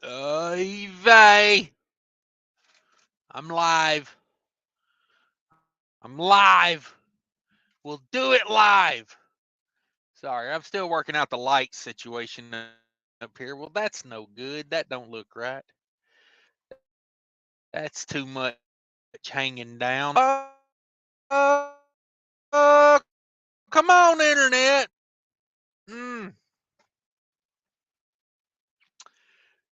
Vey. I'm live. I'm live. We'll do it live. Sorry, I'm still working out the light situation up here. Well, that's no good. That don't look right. That's too much hanging down. Come on, internet.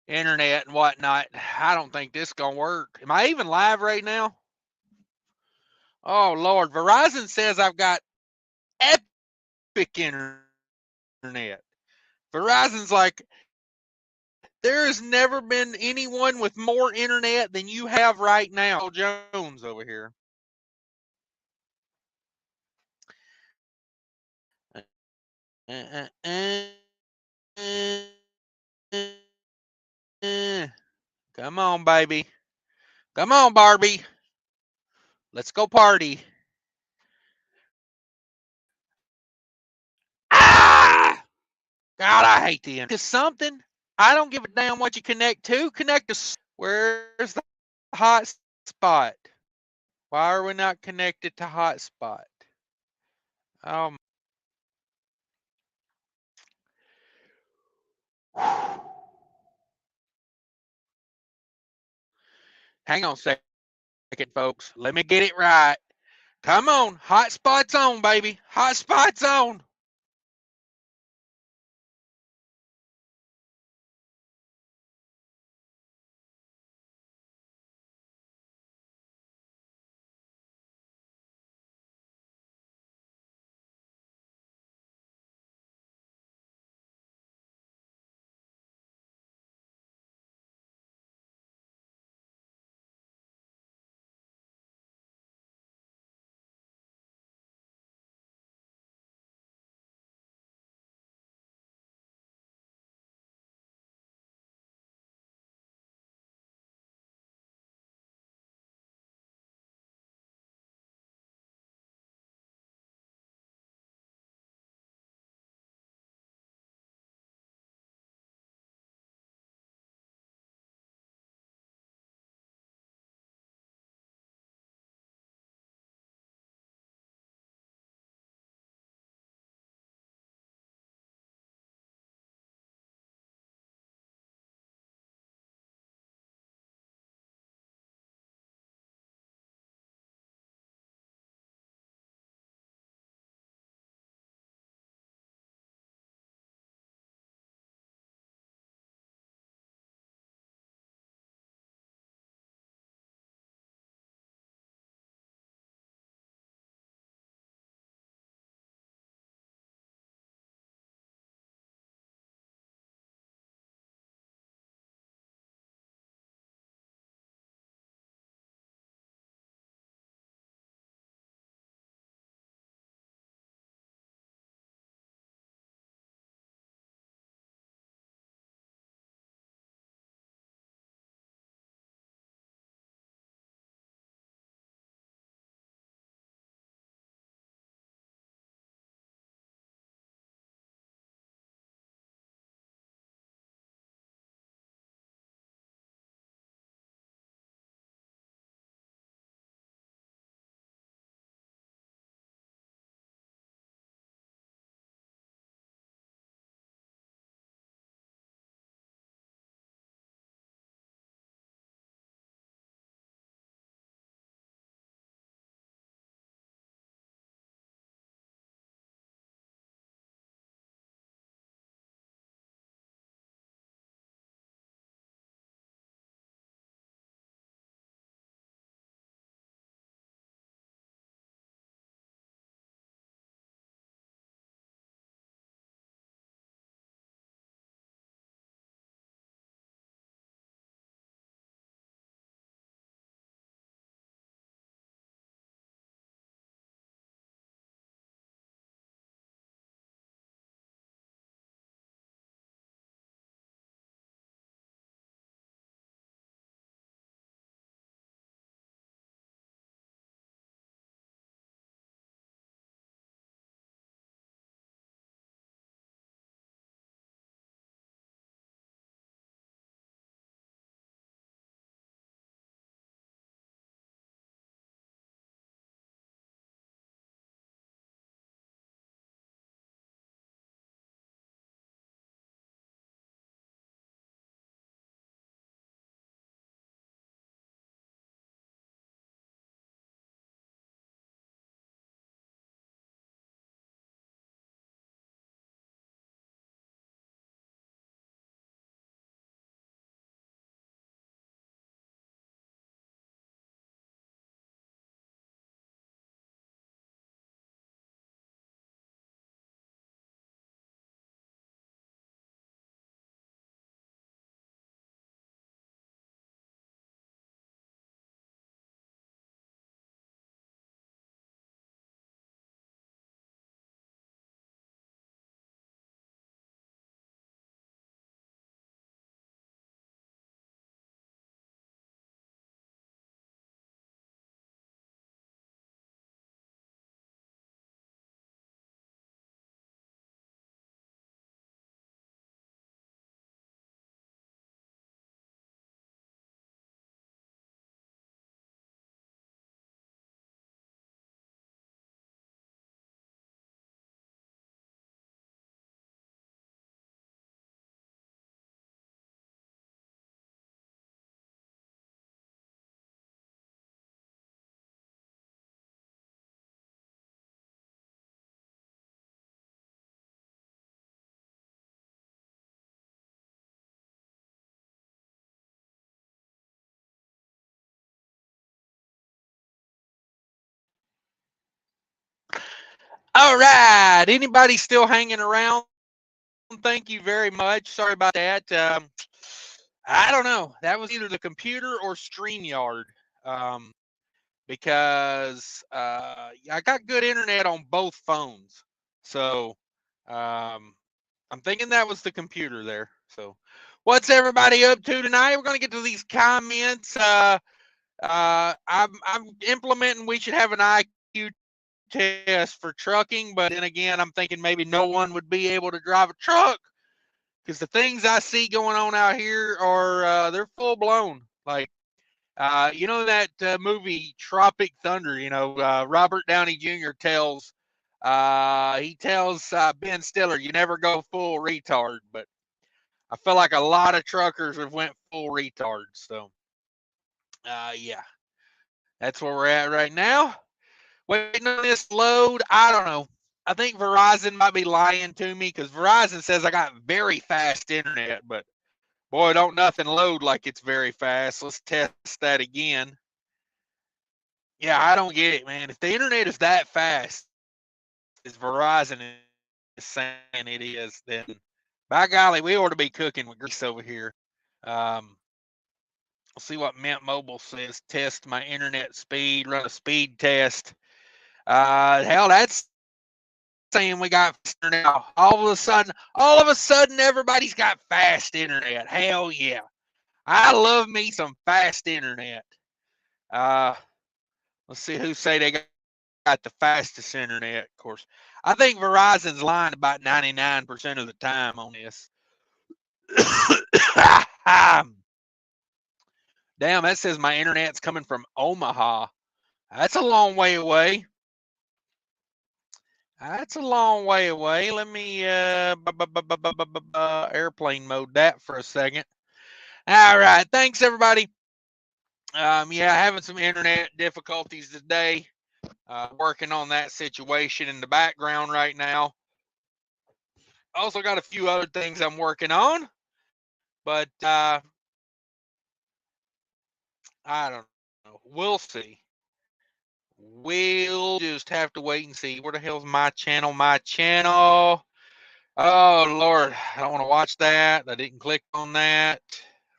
Internet and whatnot. I don't think this gonna work. Am I even live right now? Oh Lord, Verizon says I've got epic internet. Verizon's like, there has never been anyone with more internet than you have right now. Jones over here. Come on, baby. Come on, Barbie. Let's go party. Ah! God, I hate the internet. To something. I don't give a damn what you connect to. Connect to. Where's the hot spot? Why are we not connected to hotspot? Um. Hang on a second, folks. Let me get it right. Come on, hotspot's on, baby. Hotspot's on. All right. Anybody still hanging around? Thank you very much. Sorry about that. I don't know. That was either the computer or StreamYard. Because I got good internet on both phones. So I'm thinking that was the computer there. So what's everybody up to tonight? We're going to get to these comments. I'm implementing we should have an IQ test for trucking, but then again, I'm thinking maybe no one would be able to drive a truck because the things I see going on out here are they're full blown. Like you know that movie Tropic Thunder. You know Robert Downey Jr. tells Ben Stiller, "You never go full retard." But I feel like a lot of truckers have went full retard. So yeah, that's where we're at right now. Waiting on this load. I don't know. I think Verizon might be lying to me because Verizon says I got very fast internet, but boy, don't nothing load like it's very fast. Let's test that again. Yeah, I don't get it, man. If the internet is that fast, as Verizon is saying it is, then by golly, we ought to be cooking with grease over here. We'll see what Mint Mobile says. Test my internet speed, run a speed test. Hell, that's saying we got internet now. All of a sudden, everybody's got fast internet. Hell yeah. I love me some fast internet. Let's see who say they got the fastest internet. Of course, I think Verizon's lying about 99% of the time on this. Damn, that says my internet's coming from Omaha. That's a long way away. That's a long way away. Let me airplane mode that for a second. All right. Thanks, everybody. Yeah, having some internet difficulties today. Working on that situation in the background right now. Also got a few other things I'm working on, but I don't know. We'll see. We'll just have to wait and see. Where the hell's my channel? My channel. Oh, Lord. I don't want to watch that. I didn't click on that.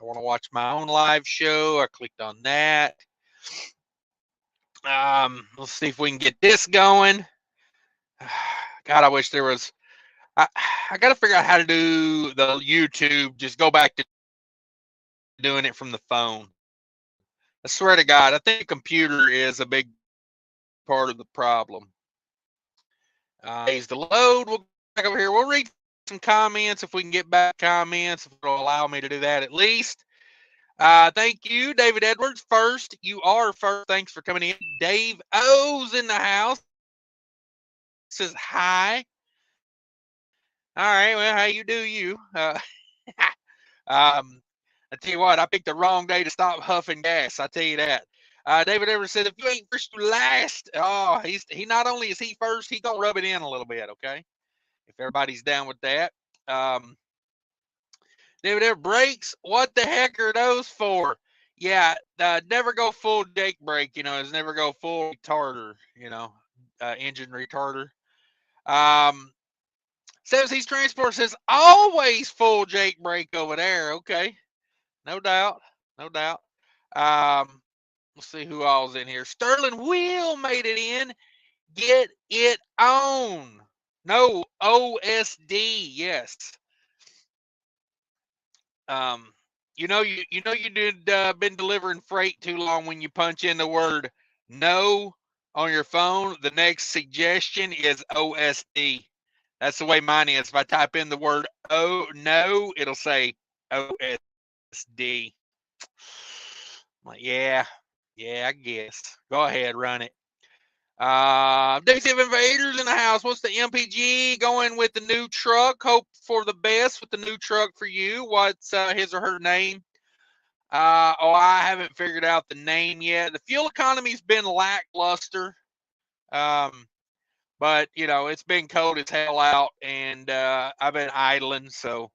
I want to watch my own live show. I clicked on that. Let's see if we can get this going. God, I wish there was. I got to figure out how to do the YouTube. Just go back to doing it from the phone. I swear to God, I think the computer is a big part of the problem. Here's the load. We'll go back over here. We'll read some comments if we can get back comments, if it'll allow me to do that at least. Thank you, David Edwards. First, you are first. Thanks for coming in. Dave O's in the house. Says hi. All right, well, how you do you? I tell you what, I picked the wrong day to stop huffing gas. I tell you that. David Edwards said, if you ain't first, you last. Oh, he not only is he first, he gonna rub it in a little bit, okay? If everybody's down with that. David Edwards, brakes. What the heck are those for? Yeah, never go full Jake brake. You know, it's never go full retarder. You know, engine retarder. 7C's Transport says always full Jake brake over there. Okay, no doubt, no doubt. Let's see who all's in here. Sterling Will made it in. Get it on. No, OSD. Yes. You know you did been delivering freight too long when you punch in the word no on your phone. The next suggestion is OSD. That's the way mine is. If I type in the word oh no, it'll say OSD. I'm like, yeah, I guess. Go ahead, run it. WCF Invaders in the house. What's the MPG going with the new truck? Hope for the best with the new truck for you. What's his or her name? I haven't figured out the name yet. The fuel economy's been lackluster. But you know, it's been cold as hell out, and I've been idling, so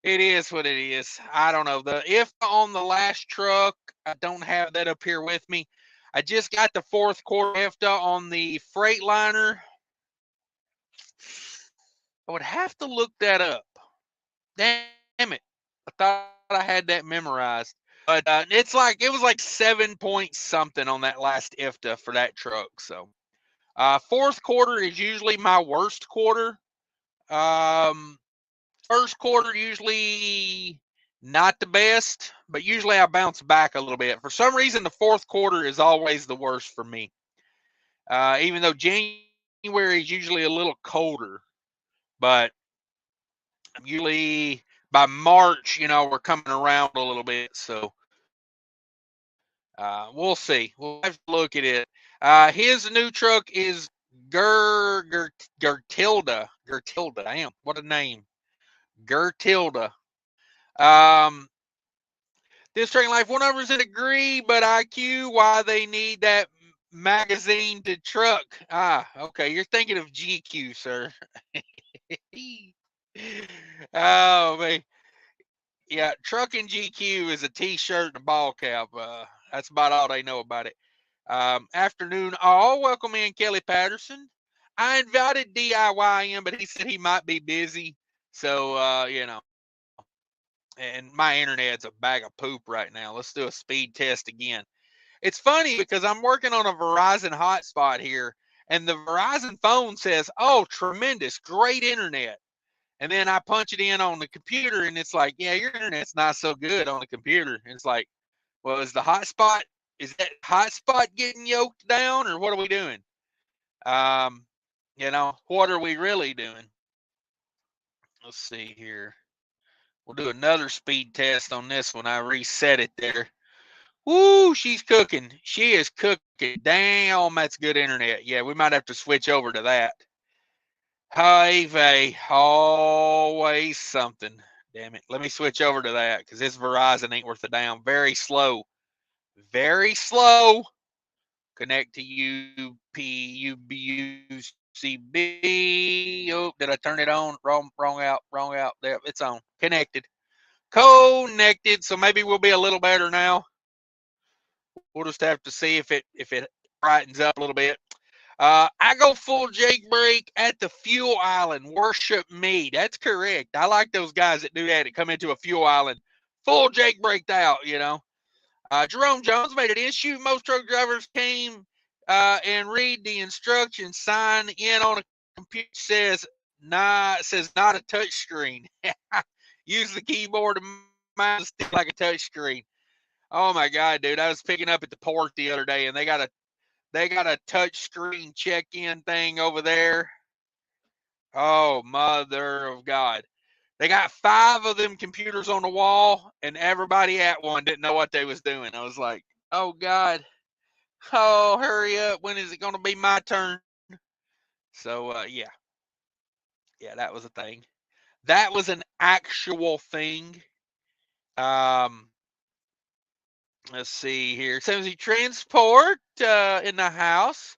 it is what it is. I don't know. The IFTA on the last truck, I don't have that up here with me. I just got the fourth quarter IFTA on the Freightliner. I would have to look that up. Damn it. I thought I had that memorized. But it was like 7 point something on that last IFTA for that truck. So fourth quarter is usually my worst quarter. First quarter usually not the best, but usually I bounce back a little bit. For some reason, the fourth quarter is always the worst for me. Even though January is usually a little colder, but usually by March, we're coming around a little bit. So we'll see. We'll have to look at it. His new truck is Gertilda. Damn, what a name. Gertilda. This Train Life 100% agree, but IQ, why they need that magazine to truck. Okay. You're thinking of GQ, sir. Oh, man. Yeah, trucking GQ is a t-shirt and a ball cap. That's about all they know about it. Afternoon all. Welcome in, Kelly Patterson. I invited DIY in, but he said he might be busy. So, and my internet's a bag of poop right now. Let's do a speed test again. It's funny because I'm working on a Verizon hotspot here, and the Verizon phone says, "Oh, tremendous, great internet." And then I punch it in on the computer, and it's like, "Yeah, your internet's not so good on the computer." And it's like, "Well, is that hotspot getting yoked down, or what are we doing? What are we really doing?" Let's see here. We'll do another speed test on this when I reset it there. Woo, she's cooking. She is cooking. Damn, that's good internet. Yeah, we might have to switch over to that. Hi, Vay. Always something. Damn it. Let me switch over to that because this Verizon ain't worth a damn. Very slow. Very slow. Connect to UCB. Oh, did I turn it on? Wrong out. There, it's on. Connected. Connected. So maybe we'll be a little better now. We'll just have to see if it brightens up a little bit. I go full Jake brake at the fuel island. Worship me. That's correct. I like those guys that do that. That come into a fuel island, full Jake braked out. Jerome Jones made an issue. Most truck drivers came and read the instructions, sign in on a computer. Says not a touch screen. Use the keyboard and mouse like a touch screen. Oh my God, dude! I was picking up at the port the other day, and they got a touch screen check-in thing over there. Oh, mother of God! They got 5 of them computers on the wall, and everybody at one didn't know what they was doing. I was like, oh God, oh hurry up! When is it going to be my turn? So yeah, that was a thing. That was an actual thing. Let's see here. Seems transport in the house.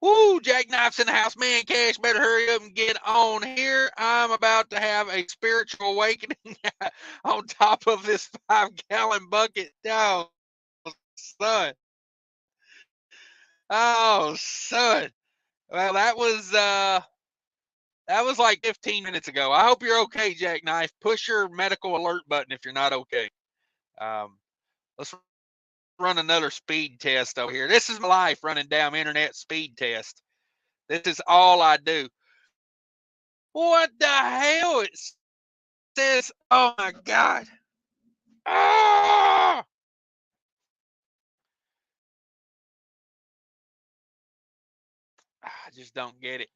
Woo, jackknifes in the house. Man, Cash, better hurry up and get on here. I'm about to have a spiritual awakening on top of this 5-gallon bucket. Oh, son. Oh, son. Well, that was like 15 minutes ago. I hope you're okay, Jackknife. Push your medical alert button if you're not okay. Let's run another speed test over here. This is my life, running down internet speed test. This is all I do. What the hell? It says, oh my God. Ah! I just don't get it.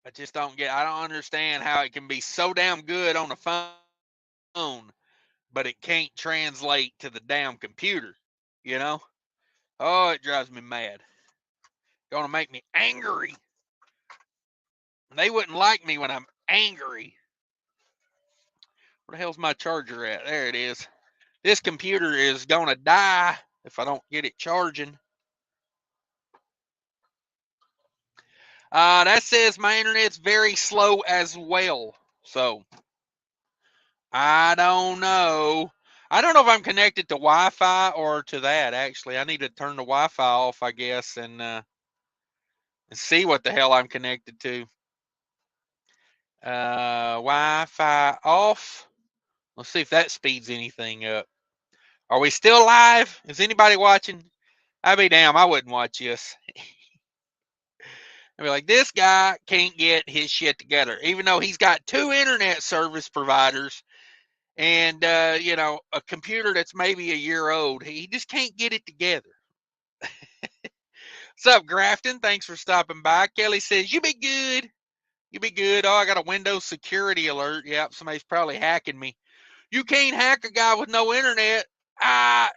I don't understand how it can be so damn good on the phone, but it can't translate to the damn computer, you know? Oh, it drives me mad. Gonna make me angry. They wouldn't like me when I'm angry. Where the hell's my charger at? There it is. This computer is gonna die if I don't get it charging. That says my internet's very slow as well. So I don't know. I don't know if I'm connected to Wi-Fi or to that. Actually, I need to turn the Wi-Fi off, I guess, and see what the hell I'm connected to. Wi-Fi off. Let's see if that speeds anything up. Are we still live? Is anybody watching? I'd be damn, I wouldn't watch this. I'd be like, this guy can't get his shit together, even though he's got 2 internet service providers and, you know, a computer that's maybe a year old. He just can't get it together. What's up, Grafton? Thanks for stopping by. Kelly says, you be good. You be good. Oh, I got a Windows security alert. Yep, somebody's probably hacking me. You can't hack a guy with no internet.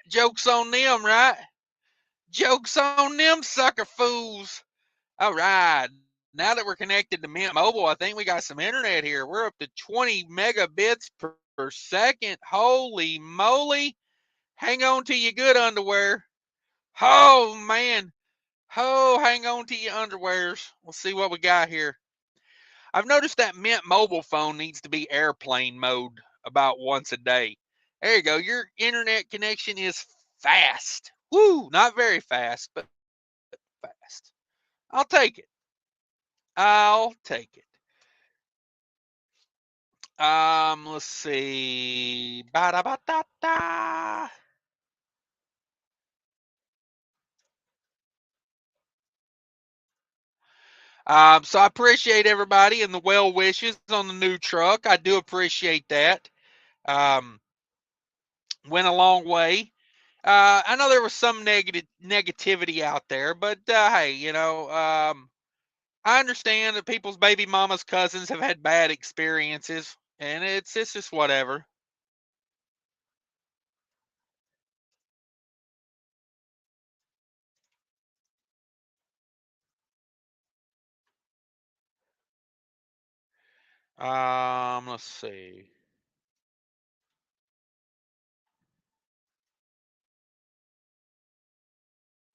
Joke's on them, right? Joke's on them, sucker fools. All right. Now that we're connected to Mint Mobile, I think we got some internet here. We're up to 20 megabits per second. Holy moly. Hang on to your good underwear. Oh, man. Oh, hang on to your underwears. We'll see what we got here. I've noticed that Mint mobile phone needs to be airplane mode about once a day. There you go. Your internet connection is fast. Woo, not very fast, but fast. I'll take it. I'll take it. Let's see. Ba-da-ba-da-da. So I appreciate everybody and the well wishes on the new truck. I do appreciate that. Went a long way. I know there was some negativity out there, but hey, you know, I understand that people's baby mamas, cousins have had bad experiences, and it's just whatever. Let's see.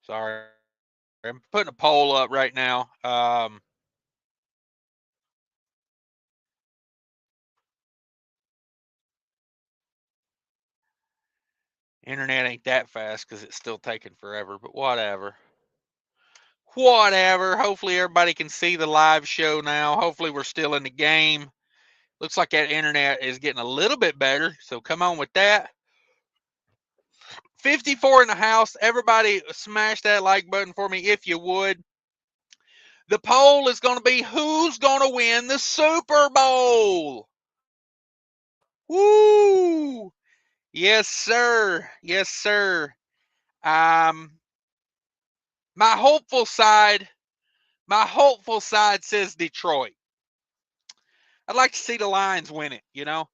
Sorry, I'm putting a poll up right now. Internet ain't that fast because it's still taking forever, but whatever. Whatever. Hopefully everybody can see the live show now. Hopefully we're still in the game. Looks like that internet is getting a little bit better, so come on with that. 54 in the house. Everybody smash that like button for me if you would. The poll is going to be who's going to win the Super Bowl. Woo! Yes, sir. Yes, sir. Um, my hopeful side says Detroit. I'd like to see the Lions win it, you know.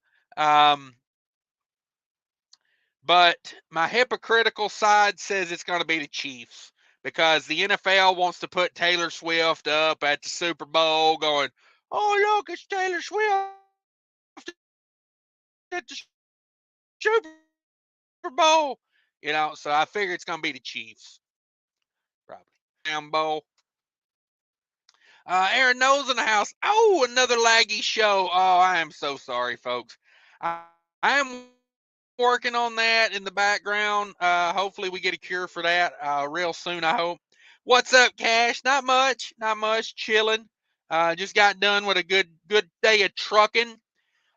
But my hypocritical side says it's going to be the Chiefs because the NFL wants to put Taylor Swift up at the Super Bowl going, oh, look, it's Taylor Swift at the Super Bowl. You know, so I figure it's going to be the Chiefs. Probably. Bowl. Aaron Knowles in the house. Oh, another laggy show. Oh, I am so sorry, folks. I am working on that in the background. Hopefully we get a cure for that real soon, I hope. What's up, Cash? Not much. Chilling. Just got done with a good day of trucking.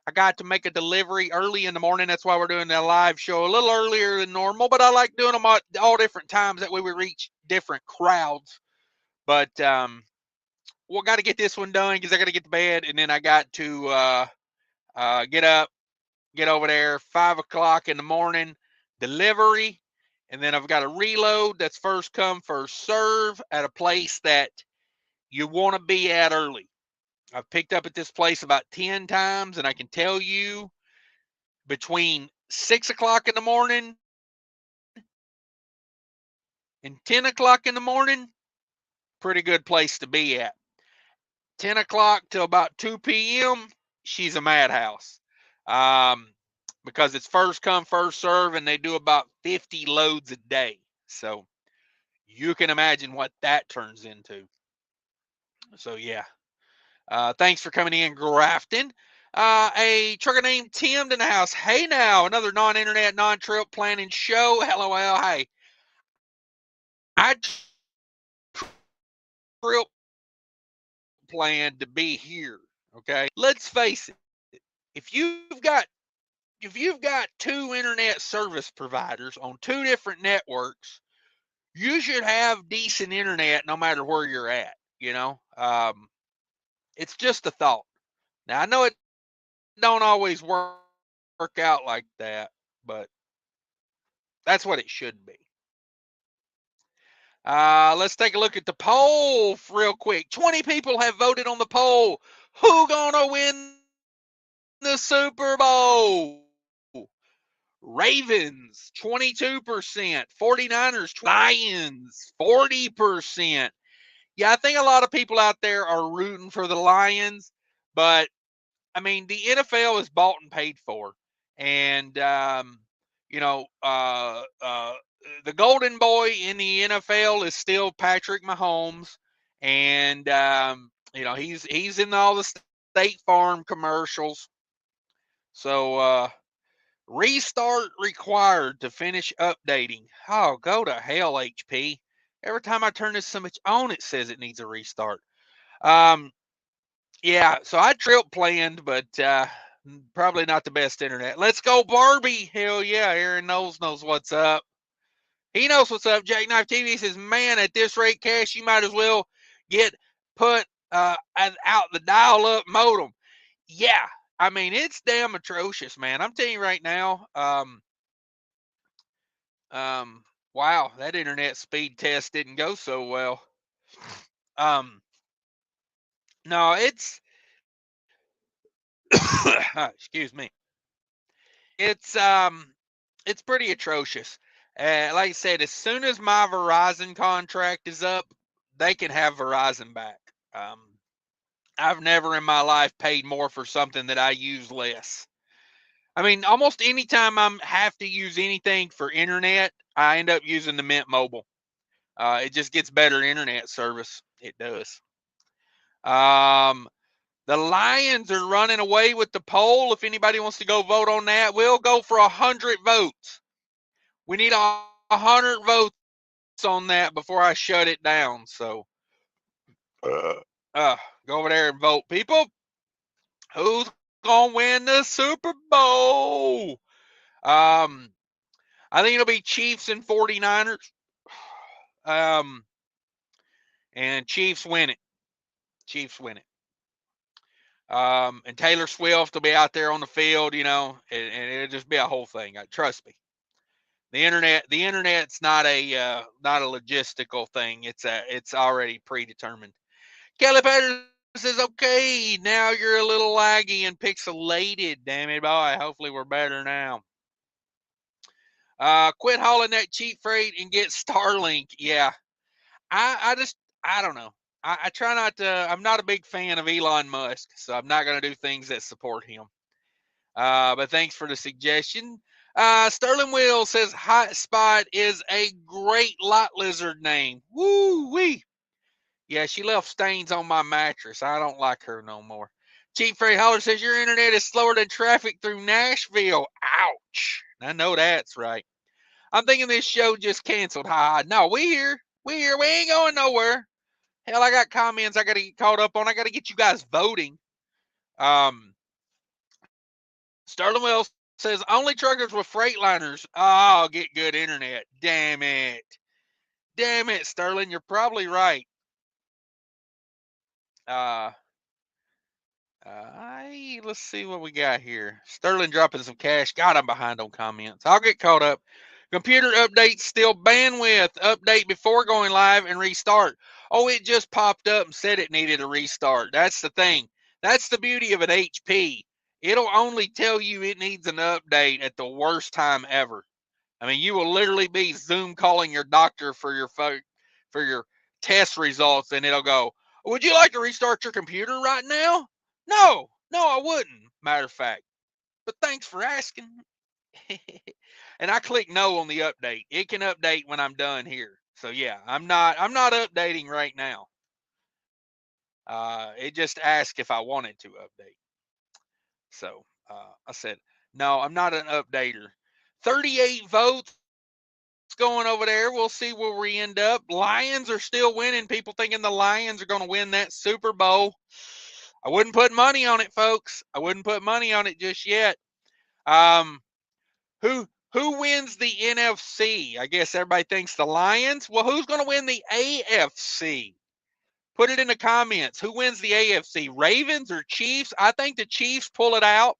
I got to make a delivery early in the morning. That's why we're doing that live show a little earlier than normal, but I like doing them all different times. That way we reach different crowds. But we'll got to get this one done because I got to get to bed, and then I got to get up, get over there, 5 o'clock in the morning, delivery, and then I've got a reload that's first come, first serve at a place that you want to be at early. I've picked up at this place about 10 times, and I can tell you between 6 o'clock in the morning and 10 o'clock in the morning, pretty good place to be at. 10 o'clock till about 2 p.m., she's a madhouse. Because it's first come, first serve, and they do about 50 loads a day. So you can imagine what that turns into. So, yeah. Thanks for coming in, Grafton. A trucker named Tim in the house. Hey, now, another non-internet, non-trip planning show. LOL. Hey, I trip planned to be here. Okay, let's face it. If you've got two internet service providers on two different networks, you should have decent internet no matter where you're at. It's just a thought. Now I know it don't always work out like that, but that's what it should be. Let's take a look at the poll real quick. 20 people have voted on the poll. Who gonna win the Super Bowl? Ravens, 22%. 49ers, Lions, 40%. Yeah, I think a lot of people out there are rooting for the Lions, but I mean, the NFL is bought and paid for. And, the golden boy in the NFL is still Patrick Mahomes. And, he's in all the State Farm commercials. So, restart required to finish updating. Oh, go to hell, HP. Every time I turn this so much on, it says it needs a restart. Yeah, so I trip planned, but probably not the best internet. Let's go, Barbie. Hell yeah, Aaron knows what's up. He knows what's up. Jackknife TV says, man, at this rate, Cash, you might as well get put out the dial-up modem. Yeah, I mean, it's damn atrocious, man. I'm telling you right now. Wow, that internet speed test didn't go so well. No, it's excuse me. It's pretty atrocious. Like I said, as soon as my Verizon contract is up, they can have Verizon back. I've never in my life paid more for something that I use less. I mean, almost anytime I have to use anything for internet, I end up using the Mint Mobile. It just gets better internet service. It does. The Lions are running away with the poll. If anybody wants to go vote on that, we'll go for 100 votes. We need 100 votes on that before I shut it down. So, go over there and vote, people. Who's gonna win the Super Bowl? I think it'll be Chiefs and 49ers. And Chiefs win it. Chiefs win it. And Taylor Swift will be out there on the field, and it'll just be a whole thing. Trust me. The internet's not a logistical thing. It's already predetermined. Kelly Patterson says, okay, now you're a little laggy and pixelated. Damn it, boy. Hopefully we're better now. Quit hauling that cheap freight and get Starlink. Yeah. I don't know. I try not to. I'm not a big fan of Elon Musk, so I'm not going to do things that support him. But thanks for the suggestion. Sterling Will says Hotspot is a great lot lizard name. Woo wee. Yeah, she left stains on my mattress. I don't like her no more. Cheap Freight Hauler says your internet is slower than traffic through Nashville. Ouch. I know that's right. I'm thinking this show just canceled. Ha. No, we here. We here. We ain't going nowhere. Hell, I got comments I got to get caught up on. I got to get you guys voting. Sterling Wells says only truckers with Freightliners. Oh, get good internet. Damn it. Damn it, Sterling. You're probably right. Let's see what we got here. Sterling dropping some cash. God, I'm behind on comments. I'll get caught up. Computer update still bandwidth. Update before going live and restart. Oh, it just popped up and said it needed a restart. That's the thing. That's the beauty of an HP. It'll only tell you it needs an update at the worst time ever. I mean, you will literally be Zoom calling your doctor for your test results, and it'll go, would you like to restart your computer right now? No, I wouldn't. Matter of fact, but thanks for asking. And I click no on the update. It can update when I'm done here. So yeah, I'm not updating right now. It just asked if I wanted to update. So I said, no, I'm not an updater. 38 votes going over there. We'll see where we end up. Lions are still winning. People thinking the Lions are going to win that Super Bowl. I wouldn't put money on it, folks. I wouldn't put money on it just yet. Who wins the NFC? I guess everybody thinks the Lions. Well, who's going to win the AFC? Put it in the comments. Who wins the AFC? Ravens or Chiefs? I think the Chiefs pull it out.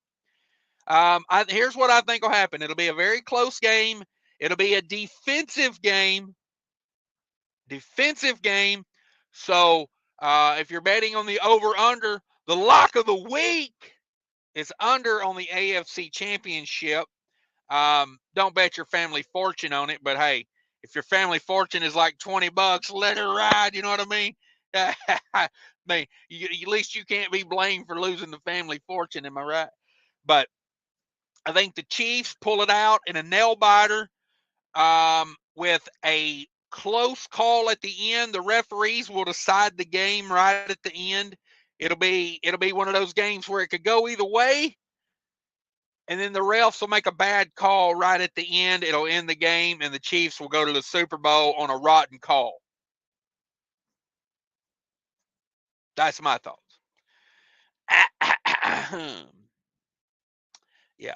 Here's what I think will happen. It'll be a very close game. It'll be a defensive game. So if you're betting on the over-under, the lock of the week is under on the AFC Championship. Don't bet your family fortune on it, but hey, if your family fortune is like $20, let it ride. You know what I mean? Man, at least you can't be blamed for losing the family fortune. Am I right? But I think the Chiefs pull it out in a nail biter with a close call at the end. The referees will decide the game right at the end. It'll be one of those games where it could go either way. And then the refs will make a bad call right at the end. It'll end the game, and the Chiefs will go to the Super Bowl on a rotten call. That's my thoughts. Yeah.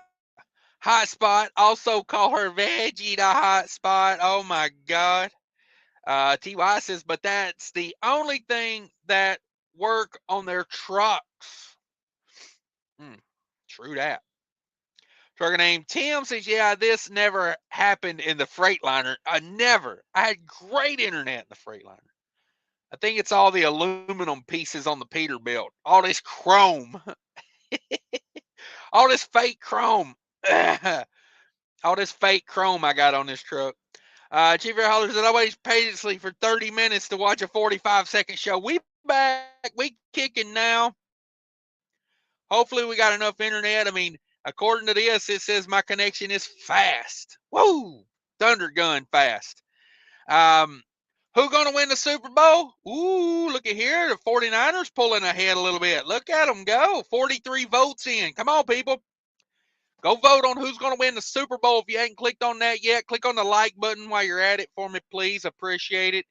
Hot spot. Also call her Veggie the hot spot. Oh, my God. TY says, but that's the only thing that work on their trucks. True that. Trucker named Tim says, yeah, this never happened in the Freightliner. Never. I had great internet in the Freightliner. I think it's all the aluminum pieces on the Peterbilt. All this chrome. All this fake chrome. All this fake chrome I got on this truck. Chief Air Holler said, I waited patiently for 30 minutes to watch a 45-second show. We back. We kicking now. Hopefully we got enough internet. I mean, according to this, it says my connection is fast. Woo! Thunder gun fast. Who going to win the Super Bowl? Ooh, look at here. The 49ers pulling ahead a little bit. Look at them go. 43 votes in. Come on, people. Go vote on who's going to win the Super Bowl. If you ain't clicked on that yet, click on the like button while you're at it for me, please. Appreciate it.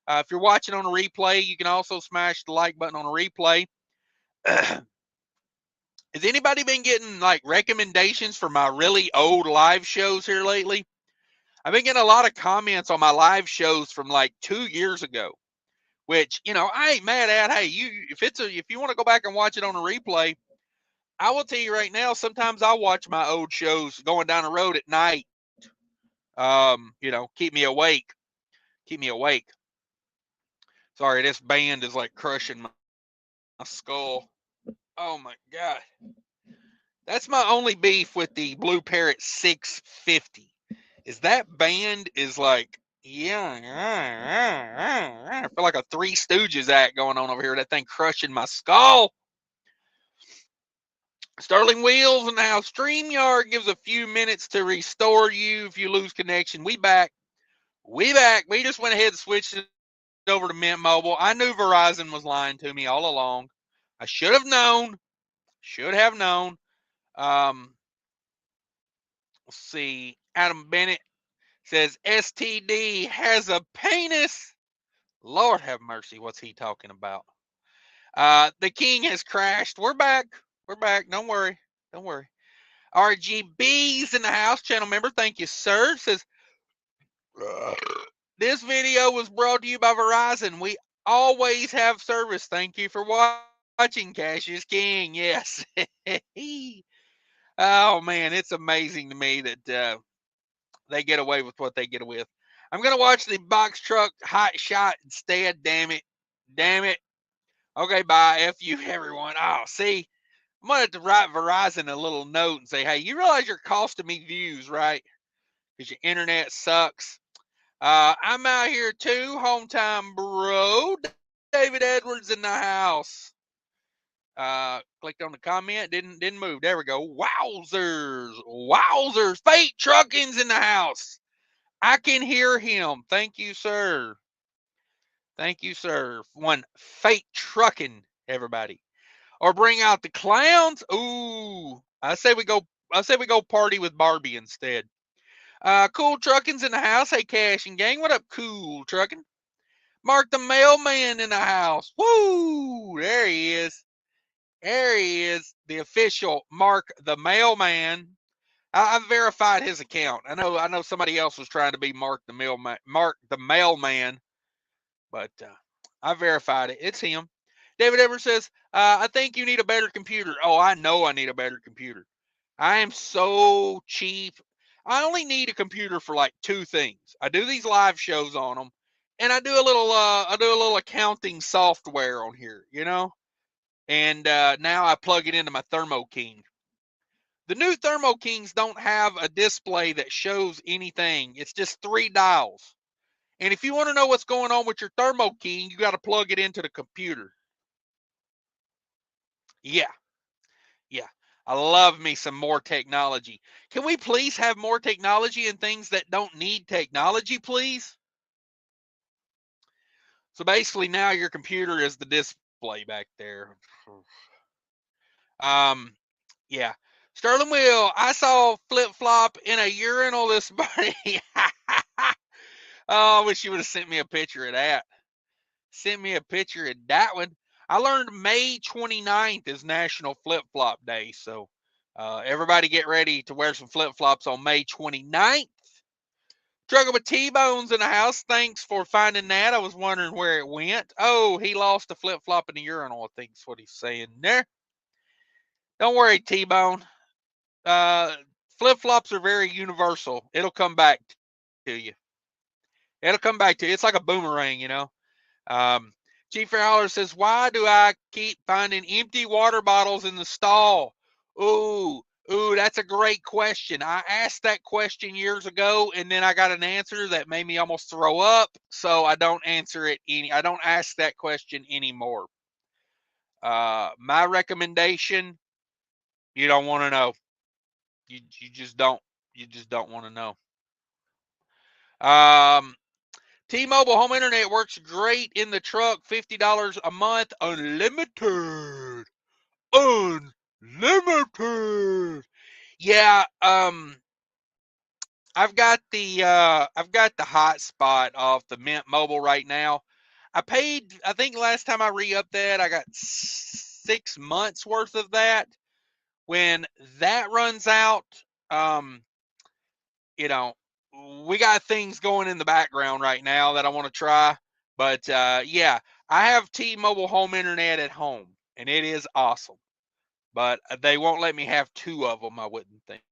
If you're watching on a replay, you can also smash the like button on a replay. Has anybody been getting like recommendations for my really old live shows here lately? I've been getting a lot of comments on my live shows from like 2 years ago, which, you know, I ain't mad at. Hey, if you want to go back and watch it on a replay, I will tell you right now, sometimes I watch my old shows going down the road at night. You know, keep me awake. Sorry, this band is like crushing my skull. Oh my God. That's my only beef with the Blue Parrot 650. Is that band is like, yeah, I feel like a Three Stooges act going on over here. That thing crushing my skull. Sterling Wheels and now StreamYard gives a few minutes to restore you if you lose connection. We back. We just went ahead and switched it over to Mint Mobile. I knew Verizon was lying to me all along. I should have known. Let's see. Adam Bennett says STD has a penis. Lord have mercy. What's he talking about? The king has crashed. We're back. Don't worry. RGB's in the house. Channel member. Thank you, sir. Says, this video was brought to you by Verizon. We always have service. Thank you for watching. Cash is king. Yes. Oh, man. It's amazing to me that they get away with what they get away with. I'm going to watch the box truck Hotshot instead. Damn it. Okay, bye. F you, everyone. Oh, see, I'm going to have to write Verizon a little note and say, hey, you realize you're costing me views, right? Because your internet sucks. I'm out here too. Home time, bro. David Edwards in the house. Clicked on the comment. Didn't move. There we go. Wowzers. Fate Trucking's in the house. I can hear him. Thank you, sir. One Fate Trucking, everybody. Or bring out the clowns. Ooh. I say we go party with Barbie instead. Cool Trucking's in the house. Hey, Cash and Gang. What up, Cool Trucking? Mark the Mailman in the house. Woo! There he is. There he is, the official Mark the Mailman. I've verified his account. I know somebody else was trying to be Mark the Mailman, but I verified it. It's him. David Evers says, I think you need a better computer. Oh, I know I need a better computer. I am so cheap. I only need a computer for like two things. I do these live shows on them, and I do a little accounting software on here, you know. And now I plug it into my thermoking. The new thermokings don't have a display that shows anything. It's just 3 dials. And if you want to know what's going on with your thermoking, you got to plug it into the computer. Yeah. Yeah. I love me some more technology. Can we please have more technology and things that don't need technology, please? So basically now your computer is the display back there. Yeah. Sterling Will, I saw flip-flop in a urinal this morning. Oh, I wish you would have sent me a picture of that. Send me a picture of that one. I learned May 29th is National Flip-Flop Day, so everybody get ready to wear some flip-flops on May 29th. Trucker with T-Bones in the house. Thanks for finding that. I was wondering where it went. Oh, he lost a flip-flop in the urinal, I think is what he's saying there. Don't worry, T-Bone. Flip-flops are very universal. It'll come back to you. It'll come back to you. It's like a boomerang, you know. Chief Fowler says, why do I keep finding empty water bottles in the stall? Ooh, that's a great question. I asked that question years ago, and then I got an answer that made me almost throw up. So I don't answer it I don't ask that question anymore. My recommendation, you don't want to know. You just don't. You just don't want to know. T-Mobile home internet works great in the truck. $50 a month, unlimited. Unlimited. Yeah. I've got the hotspot off the Mint Mobile right now. I paid. I think last time I re-upped that, I got 6 months worth of that. When that runs out, you know, we got things going in the background right now that I want to try. But yeah, I have T-Mobile home internet at home, and it is awesome. But they won't let me have 2 of them, I wouldn't think.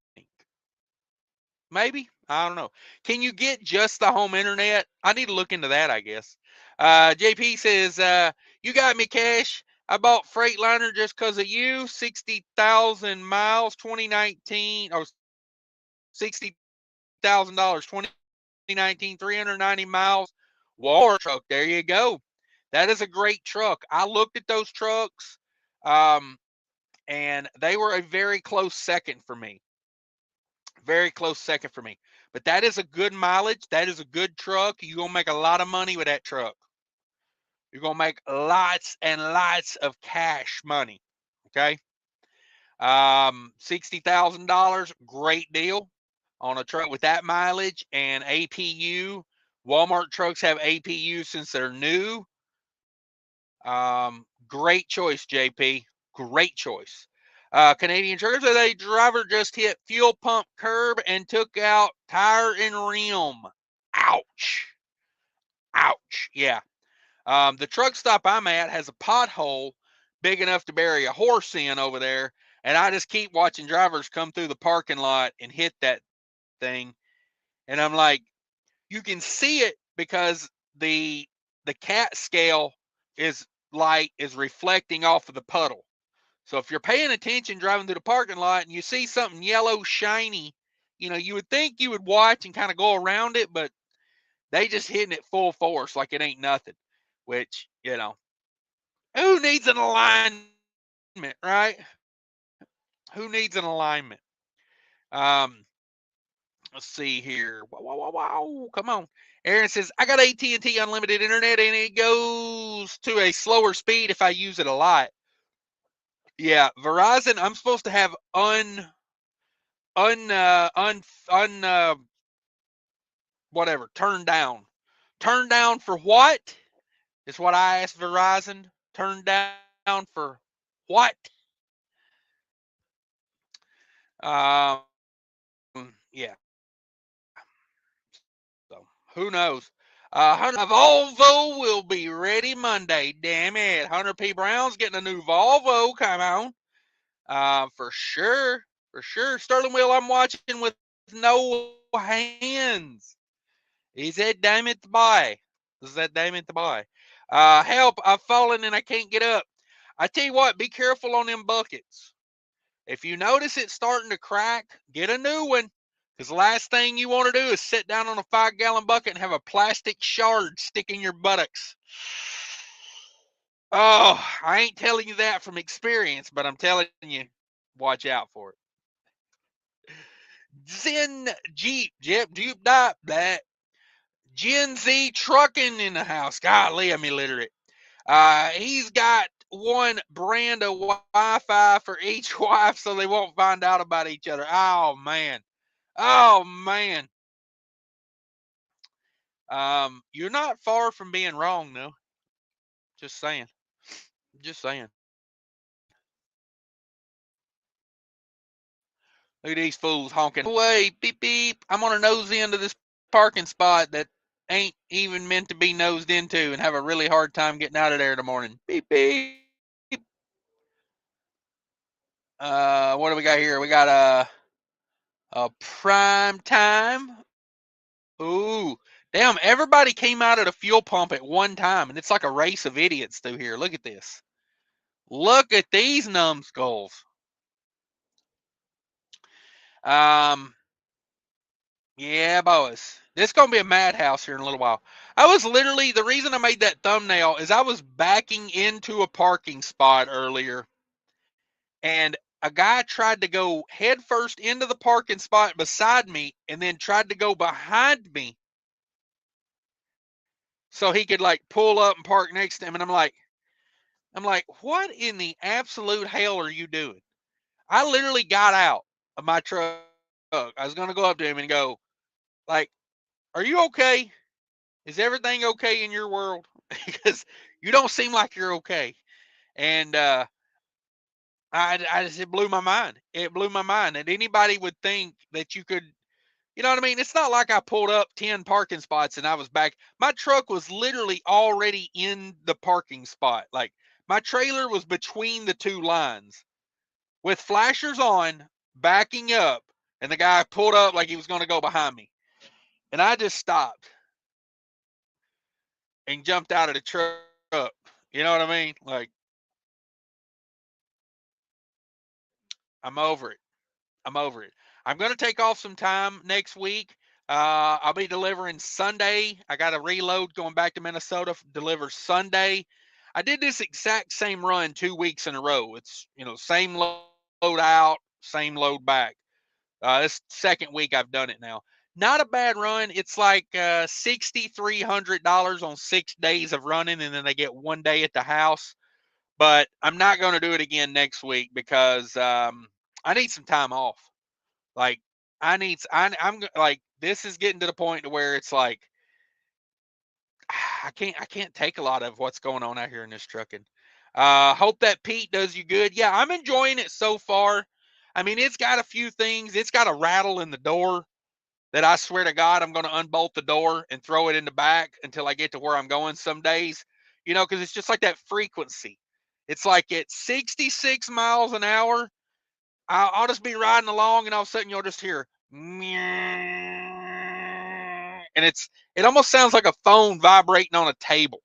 Maybe. I don't know. Can you get just the home internet? I need to look into that, I guess. JP says, you got me, Cash. I bought Freightliner just because of you. 60,000 miles, 2019. Oh, $60,000, 2019, 390 miles. Walmart truck. There you go. That is a great truck. I looked at those trucks, and they were a very close second for me. Very close second for me. But that is a good mileage. That is a good truck. You're going to make a lot of money with that truck. You're going to make lots and lots of cash money. Okay. $60,000, great deal on a truck with that mileage and APU. Walmart trucks have APU since they're new. Great choice, JP. Great choice. Canadian truckers, a driver just hit fuel pump curb and took out tire and rim. Ouch. Ouch. Yeah. The truck stop I'm at has a pothole big enough to bury a horse in over there. And I just keep watching drivers come through the parking lot and hit that thing. And I'm like, you can see it because the cat scale is reflecting off of the puddle. So if you're paying attention driving through the parking lot and you see something yellow shiny, you know, you would think you would watch and kind of go around it, but they just hitting it full force like it ain't nothing. Which, you know, who needs an alignment, right? Who needs an alignment? Um, let's see here. Wow. Come on. Aaron says, I got AT&T unlimited internet and it goes to a slower speed if I use it a lot. Yeah, Verizon, I'm supposed to have turned down. Turned down for what? Is what I asked Verizon. Turned down for what? Yeah. So who knows? Hunter Volvo will be ready Monday. Damn it. Hunter P. Brown's getting a new Volvo. Come on. For sure. For sure. Sterling Wheel, I'm watching with no hands. He said, damn it, boy. Is that damn it, boy? Help. I've fallen and I can't get up. I tell you what, be careful on them buckets. If you notice it starting to crack, get a new one. Because the last thing you want to do is sit down on a 5-gallon bucket and have a plastic shard stick in your buttocks. Oh, I ain't telling you that from experience, but I'm telling you, watch out for it. Zen Jeep, that Gen Z trucking in the house. Golly, I'm illiterate. He's got one brand of Wi-Fi for each wife so they won't find out about each other. Oh, man. Oh, man. You're not far from being wrong, though. Just saying. Just saying. Look at these fools honking. Away, beep, beep. I'm on a nose into this parking spot that ain't even meant to be nosed into and have a really hard time getting out of there in the morning. Beep, beep. What do we got here? We got a prime time. Ooh, damn, everybody came out of the fuel pump at one time, and it's like a race of idiots through here. Look at this. Look at these numbskulls. Yeah, boys. This is going to be a madhouse here in a little while. I was literally, the reason I made that thumbnail is I was backing into a parking spot earlier, and a guy tried to go headfirst into the parking spot beside me and then tried to go behind me so he could like pull up and park next to him. And I'm like, what in the absolute hell are you doing? I literally got out of my truck. I was going to go up to him and go, like, are you okay? Is everything okay in your world? Because you don't seem like you're okay. And I just, it blew my mind. It blew my mind that anybody would think that you could, you know what I mean? It's not like I pulled up 10 parking spots and I was back. My truck was literally already in the parking spot. Like my trailer was between the two lines with flashers on, backing up, and the guy pulled up like he was going to go behind me. And I just stopped and jumped out of the truck. You know what I mean? Like, I'm over it. I'm over it. I'm going to take off some time next week. I'll be delivering Sunday. I got a reload going back to Minnesota, deliver Sunday. I did this exact same run 2 weeks in a row. It's, same load out, same load back. This second week I've done it now. Not a bad run. It's like $6,300 on 6 days of running, and then they get 1 day at the house. But I'm not going to do it again next week because I need some time off. Like I'm like, this is getting to the point to where it's like, I can't take a lot of what's going on out here in this trucking. Hope that Pete does you good. Yeah, I'm enjoying it so far. I mean, it's got a few things. It's got a rattle in the door that I swear to God, I'm going to unbolt the door and throw it in the back until I get to where I'm going some days, because it's just like that frequency. It's like at 66 miles an hour, I'll just be riding along and all of a sudden you'll just hear, and it almost sounds like a phone vibrating on a table.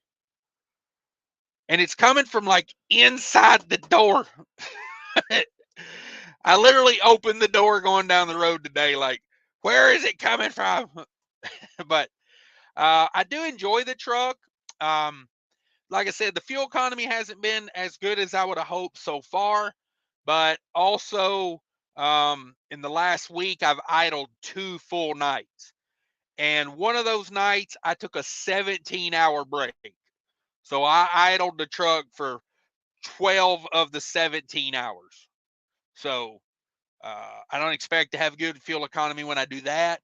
And it's coming from like inside the door. I literally opened the door going down the road today, like, where is it coming from? But I do enjoy the truck. Like I said, the fuel economy hasn't been as good as I would have hoped so far. But also, in the last week, I've idled 2 full nights. And one of those nights, I took a 17-hour break. So I idled the truck for 12 of the 17 hours. So I don't expect to have good fuel economy when I do that.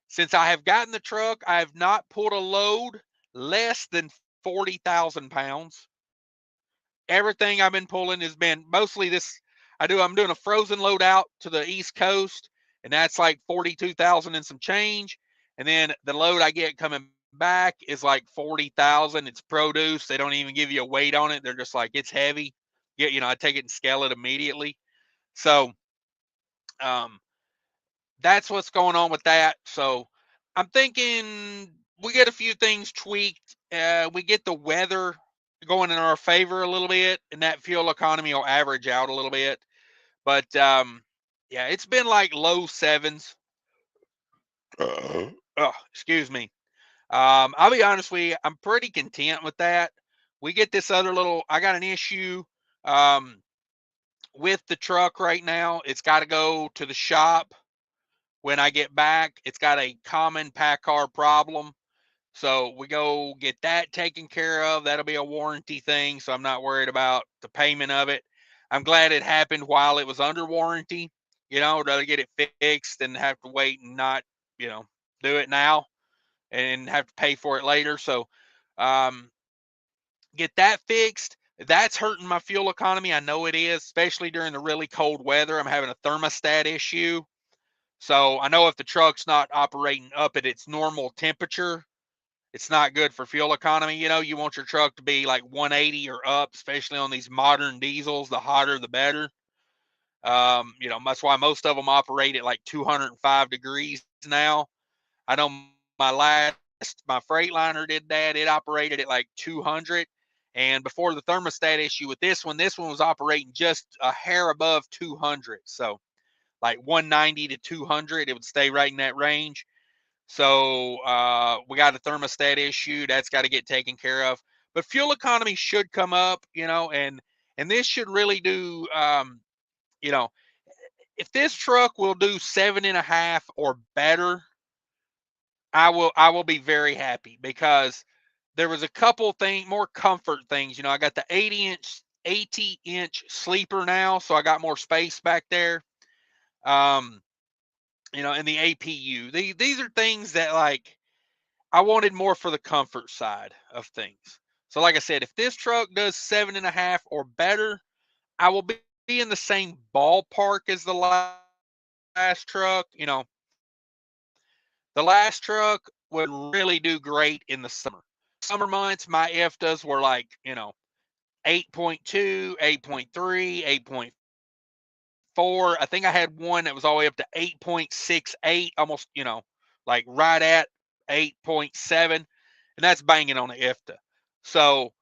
Since I have gotten the truck, I have not pulled a load less than 40,000 pounds. Everything I've been pulling has been mostly this. I'm doing a frozen load out to the East Coast, and that's like 42,000 and some change. And then the load I get coming back is like 40,000. It's produce. They don't even give you a weight on it. They're just like, it's heavy. I take it and scale it immediately. So that's what's going on with that. So I'm thinking we get a few things tweaked. We get the weather going in our favor a little bit, and that fuel economy will average out a little bit. But yeah, it's been like low sevens. Oh, excuse me. I'll be honest with you, I'm pretty content with that. We get this other little, I got an issue with the truck right now. It's got to go to the shop when I get back. It's got a common paccar problem. So we go get that taken care of. That'll be a warranty thing. So I'm not worried about the payment of it. I'm glad it happened while it was under warranty. I'd rather get it fixed than have to wait and not, do it now and have to pay for it later. So get that fixed. That's hurting my fuel economy. I know it is, especially during the really cold weather. I'm having a thermostat issue. So I know if the truck's not operating up at its normal temperature, it's not good for fuel economy. You want your truck to be like 180 or up, especially on these modern diesels. The hotter, the better. That's why most of them operate at like 205 degrees now. I know my Freightliner did that. It operated at like 200. And before the thermostat issue with this one was operating just a hair above 200. So like 190 to 200, it would stay right in that range. So we got a thermostat issue that's got to get taken care of. But fuel economy should come up, and this should really do, if this truck will do 7.5 or better, I will be very happy, because there was a couple more comfort things. I got the 80-inch sleeper now, so I got more space back there. And the APU. These are things that, like, I wanted more for the comfort side of things. So like I said, if this truck does 7.5 or better, I will be in the same ballpark as the last truck. The last truck would really do great in the summer. Summer months, my iftas were like, 8.2, 8.3, 8.4. I think I had one that was all the way up to 8.68, almost, like right at 8.7. And that's banging on the ifta. So,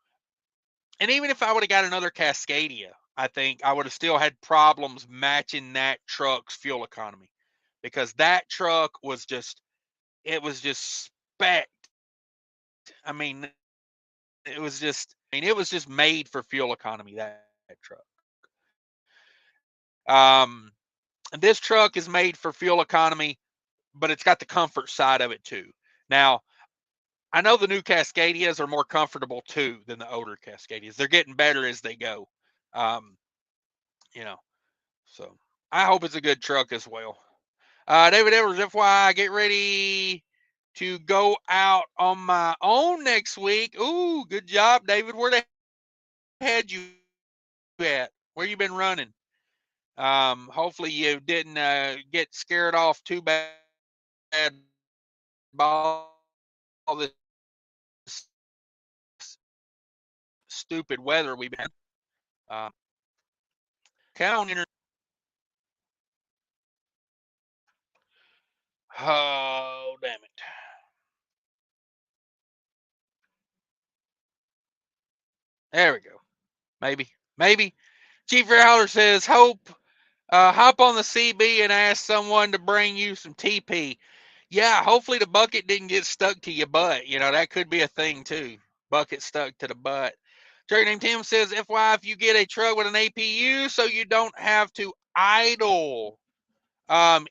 and even if I would have got another Cascadia, I think I would have still had problems matching that truck's fuel economy, because that truck was just, it was just spec. I mean, it was just made for fuel economy, that truck. And this truck is made for fuel economy, but it's got the comfort side of it too. Now, I know the new Cascadias are more comfortable too than the older Cascadias. They're getting better as they go. Um, you know, so I hope it's a good truck as well. David Edwards, FYI, get ready to go out on my own next week. Ooh, good job, David. Where the head you at? Where you been running? Hopefully you didn't get scared off too bad by all this stupid weather we've been. Uh, count inter- Oh, damn it. There we go. Maybe. Chief Howler says, hop on the CB and ask someone to bring you some TP. Yeah, hopefully the bucket didn't get stuck to your butt. That could be a thing too. Bucket stuck to the butt. Jerry named Tim says, FYI, if you get a truck with an APU, so you don't have to idle.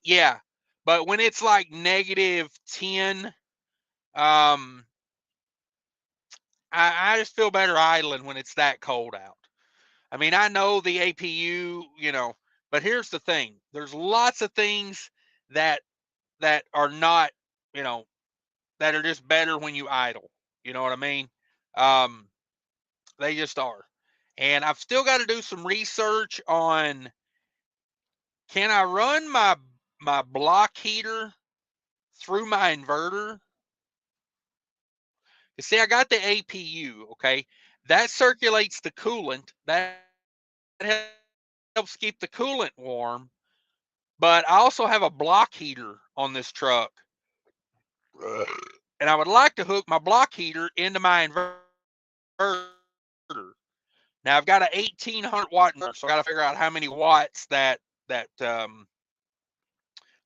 Yeah, but when it's like -10, um, I just feel better idling when it's that cold out. I mean, I know the APU, but here's the thing: there's lots of things that are not, you know, that are just better when you idle. You know what I mean? Um, they just are. And I've still got to do some research on can I run my block heater through my inverter? You see, I got the APU, okay? That circulates the coolant. That helps keep the coolant warm. But I also have a block heater on this truck. And I would like to hook my block heater into my inverter. Now I've got an 1800 watt inverter, so I got to figure out how many watts that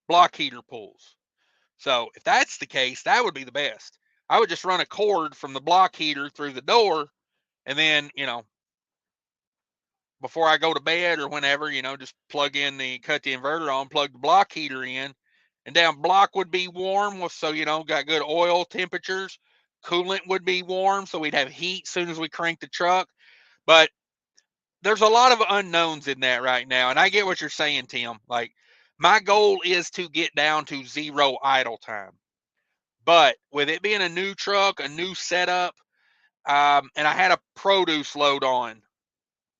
block heater pulls. So if that's the case, that would be the best. I would just run a cord from the block heater through the door, and then before I go to bed or whenever, just cut the inverter on, plug the block heater in, and down block would be warm, so got good oil temperatures. Coolant would be warm, so we'd have heat as soon as we crank the truck. But there's a lot of unknowns in that right now, and I get what you're saying, Tim. Like, my goal is to get down to 0 idle time. But with it being a new truck, a new setup, and I had a produce load on,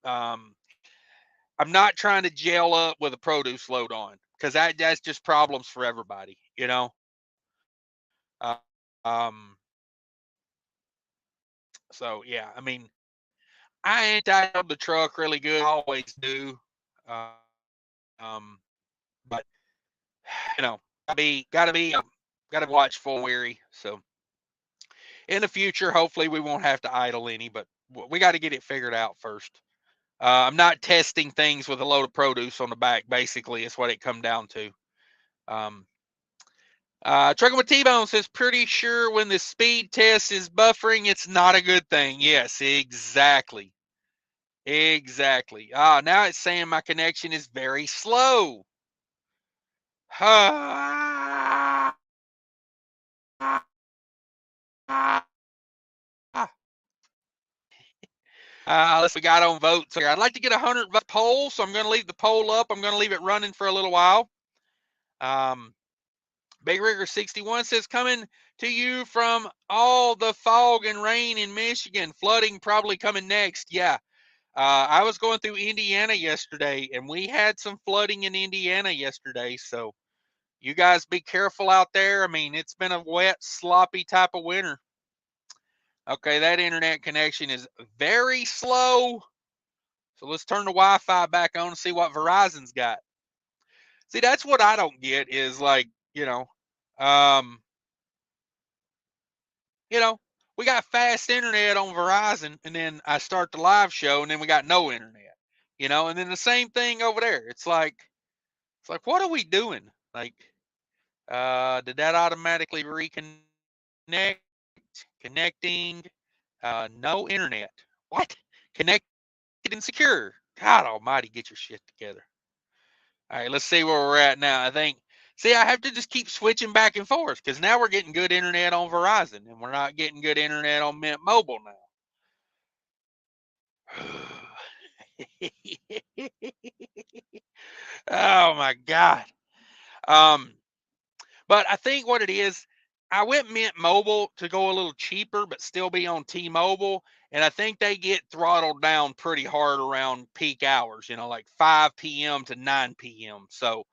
I'm not trying to gel up with a produce load on, because that's just problems for everybody, Uh, um, so yeah, I mean, I ain't dialed the truck really good, I always do, but gotta be watchful, wary. So in the future, hopefully, we won't have to idle any, but we got to get it figured out first. I'm not testing things with a load of produce on the back. Basically, is what it come down to. Trucking with T-Bone says, pretty sure when the speed test is buffering, it's not a good thing. Yes, exactly. Exactly. Now it's saying my connection is very slow. Let's we got on votes here. I'd like to get 100 vote poll, so I'm going to leave the poll up. I'm going to leave it running for a little while. Big Rigger 61 says, coming to you from all the fog and rain in Michigan. Flooding probably coming next. Yeah. I was going through Indiana yesterday, and we had some flooding in Indiana yesterday. So you guys be careful out there. I mean, it's been a wet, sloppy type of winter. Okay, that internet connection is very slow. So let's turn the Wi-Fi back on and see what Verizon's got. See, that's what I don't get is like, um, we got fast internet on Verizon, and then I start the live show, and then we got no internet, and then the same thing over there. It's like, what are we doing? Like, did that automatically reconnect? Connecting? No internet. What? Connected and secure. God Almighty, get your shit together. All right, let's see where we're at now. I think. See, I have to just keep switching back and forth because now we're getting good internet on Verizon, and we're not getting good internet on Mint Mobile now. Oh my God. Um, but I think what it is, I went Mint Mobile to go a little cheaper, but still be on T-Mobile. And I think they get throttled down pretty hard around peak hours, like 5 p.m. to 9 p.m. So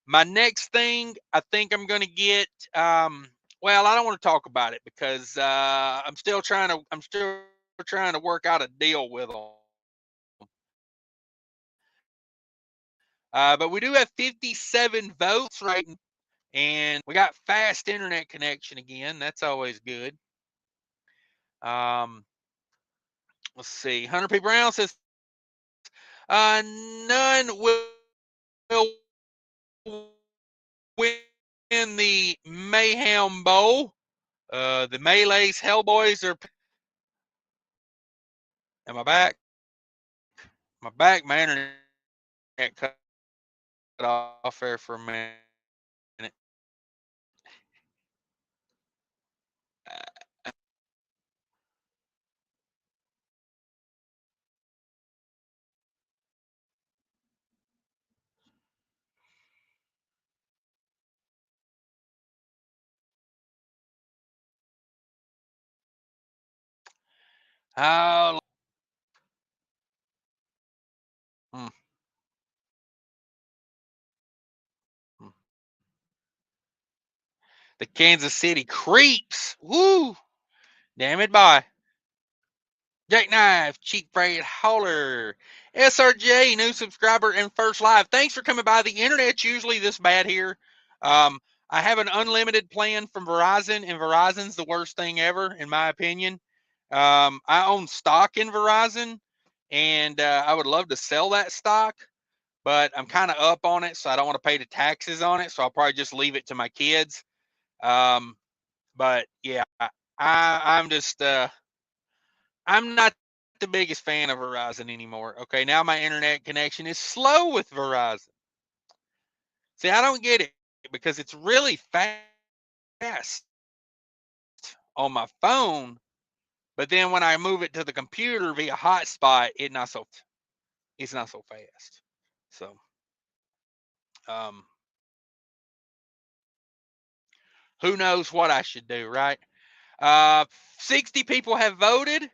my next thing, I think I'm going to get, well, I don't want to talk about it because I'm still trying to work out a deal with them. But we do have 57 votes right now, and we got fast internet connection again. That's always good. Let's see. Hunter P. Brown says, none will win the Mayhem Bowl. The Melee's Hellboys are. Am I back? My internet cut off there for a minute. How? Hmm. The Kansas City Creeps. Woo! Damn it, boy. Jackknife, cheap freight hauler. SRJ, new subscriber and first live. Thanks for coming by. The internet's usually this bad here. I have an unlimited plan from Verizon, and Verizon's the worst thing ever, in my opinion. I own stock in Verizon, and I would love to sell that stock, but I'm kind of up on it, so I don't want to pay the taxes on it, so I'll probably just leave it to my kids. But yeah, I'm just I'm not the biggest fan of Verizon anymore. Okay, now my internet connection is slow with Verizon. See, I don't get it because it's really fast on my phone, but then when I move it to the computer via hotspot, it's not so fast. So, um, who knows what I should do, right? 60 people have voted.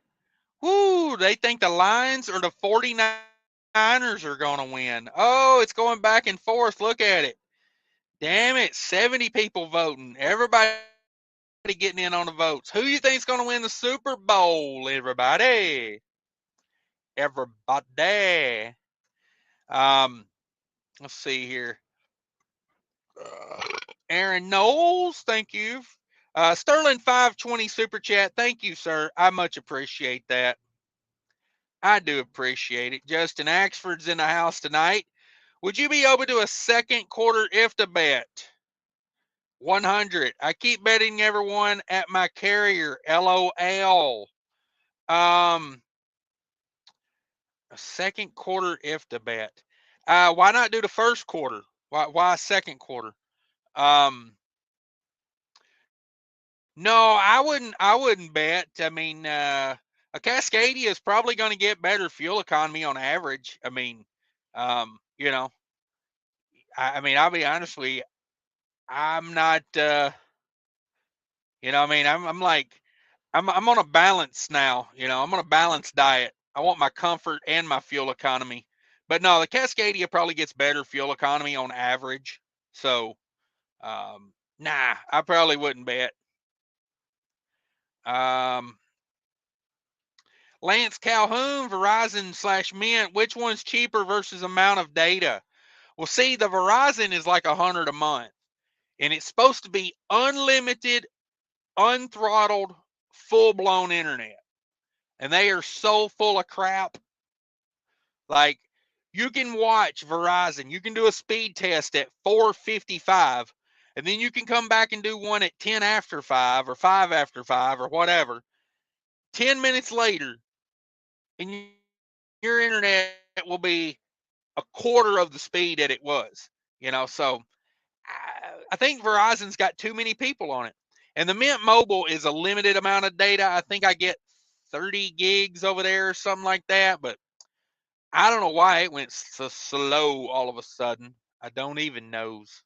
Woo, they think the Lions or the 49ers are going to win. Oh, it's going back and forth. Look at it. Damn it, 70 people voting. Everybody getting in on the votes. Who you think's going to win the Super Bowl, everybody? Everybody. Let's see here. Aaron Knowles, thank you. Sterling 520 Super Chat. Thank you, sir. I much appreciate that. I do appreciate it. Justin Axford's in the house tonight. Would you be open to a second quarter IFTA bet? 100. I keep betting everyone at my carrier. LOL. A second quarter IFTA bet. Why not do the first quarter? Why second quarter? No, I wouldn't bet. I mean, a Cascadia is probably going to get better fuel economy on average. I mean, you know, I mean, I'll be honest with you. I'm not, you know, I mean, I'm like, I'm on a balance now. You know, I'm on a balanced diet. I want my comfort and my fuel economy. But no, the Cascadia probably gets better fuel economy on average. So, nah, I probably wouldn't bet. Lance Calhoun, Verizon / Mint, which one's cheaper versus amount of data? Well, see, the Verizon is like $100 a month, and it's supposed to be unlimited, unthrottled, full-blown internet. And they are so full of crap. Like, you can watch Verizon. You can do a speed test at 4:55, and then you can come back and do one at 10 after 5 or 5 after 5 or whatever. 10 minutes later, and your internet will be a quarter of the speed that it was. You know, so I think Verizon's got too many people on it. And the Mint Mobile is a limited amount of data. I think I get 30 gigs over there or something like that, but I don't know why it went so slow all of a sudden. I don't even knows.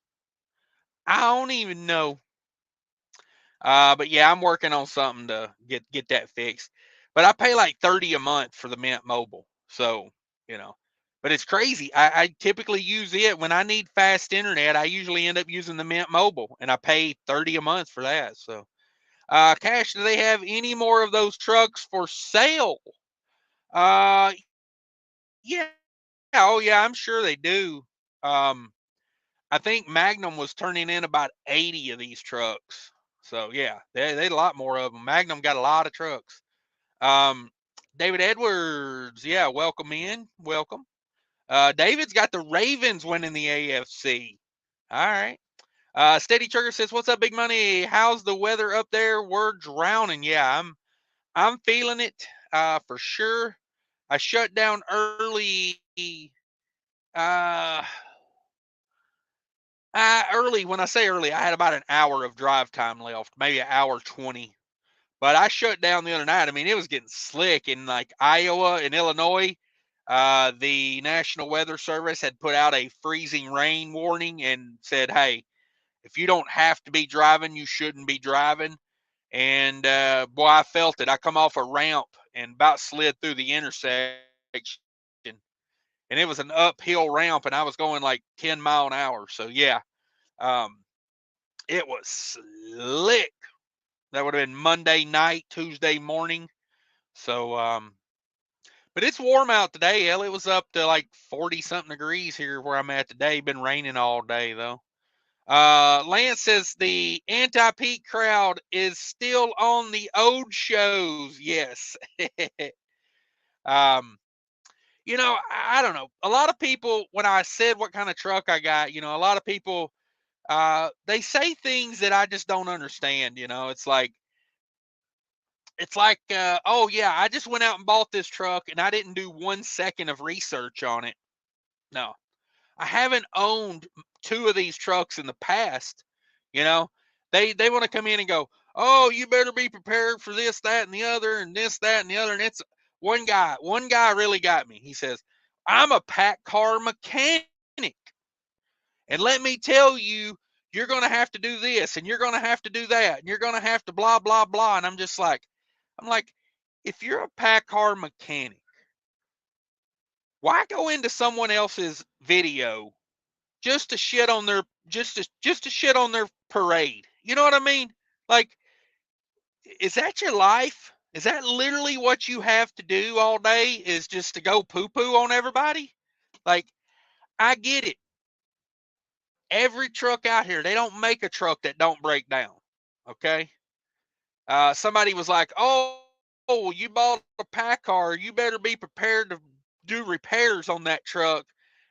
I don't even know. But yeah, I'm working on something to get that fixed. But I pay like 30 a month for the Mint Mobile. So, you know, but it's crazy. I typically use it when I need fast internet. I usually end up using the Mint Mobile, and I pay 30 a month for that. So, Cash, do they have any more of those trucks for sale? Uh, yeah. Oh, yeah, I'm sure they do. Um, I think Magnum was turning in about 80 of these trucks. So yeah, they a lot more of them. Magnum got a lot of trucks. Um, David Edwards, yeah, welcome in, welcome. David's got the Ravens winning the AFC. All right. Steady Trigger says, "What's up, Big Money? How's the weather up there? We're drowning." Yeah, I'm feeling it for sure. I shut down early. Uh, Early, when I say early, I had about an hour of drive time left, maybe an hour 20. But I shut down the other night. I mean, it was getting slick in like Iowa and Illinois. The National Weather Service had put out a freezing rain warning and said, hey, if you don't have to be driving, you shouldn't be driving. And boy, I felt it. I come off a ramp and about slid through the intersection. And it was an uphill ramp, and I was going like 10 mile an hour. So, yeah. Um, It was slick. That would have been Monday night, Tuesday morning. So, but it's warm out today, hell. It was up to like 40 something degrees here where I'm at today. Been raining all day though. Lance says the anti-peak crowd is still on the old shows. Yes. um, I don't know. A lot of people, when I said what kind of truck I got, a lot of people, they say things that I just don't understand. Oh yeah, I just went out and bought this truck and I didn't do 1 second of research on it. No, I haven't owned two of these trucks in the past. You know, they want to come in and go, oh, you better be prepared for this, that, and the other, and this, that, and the other. And it's one guy really got me. He says, I'm a paccar mechanic. And let me tell you, you're going to have to do this and you're going to have to do that and you're going to have to blah, blah, blah. And I'm like, if you're a paccar mechanic, why go into someone else's video just to shit on their just to shit on their parade? You know what I mean? Like, is that your life? Is that literally what you have to do all day? Is just to go poo poo on everybody? Like, I get it. Every truck out here, they don't make a truck that don't break down. Okay. Somebody was like, "Oh, you bought a paccar. You better be prepared to do repairs on that truck."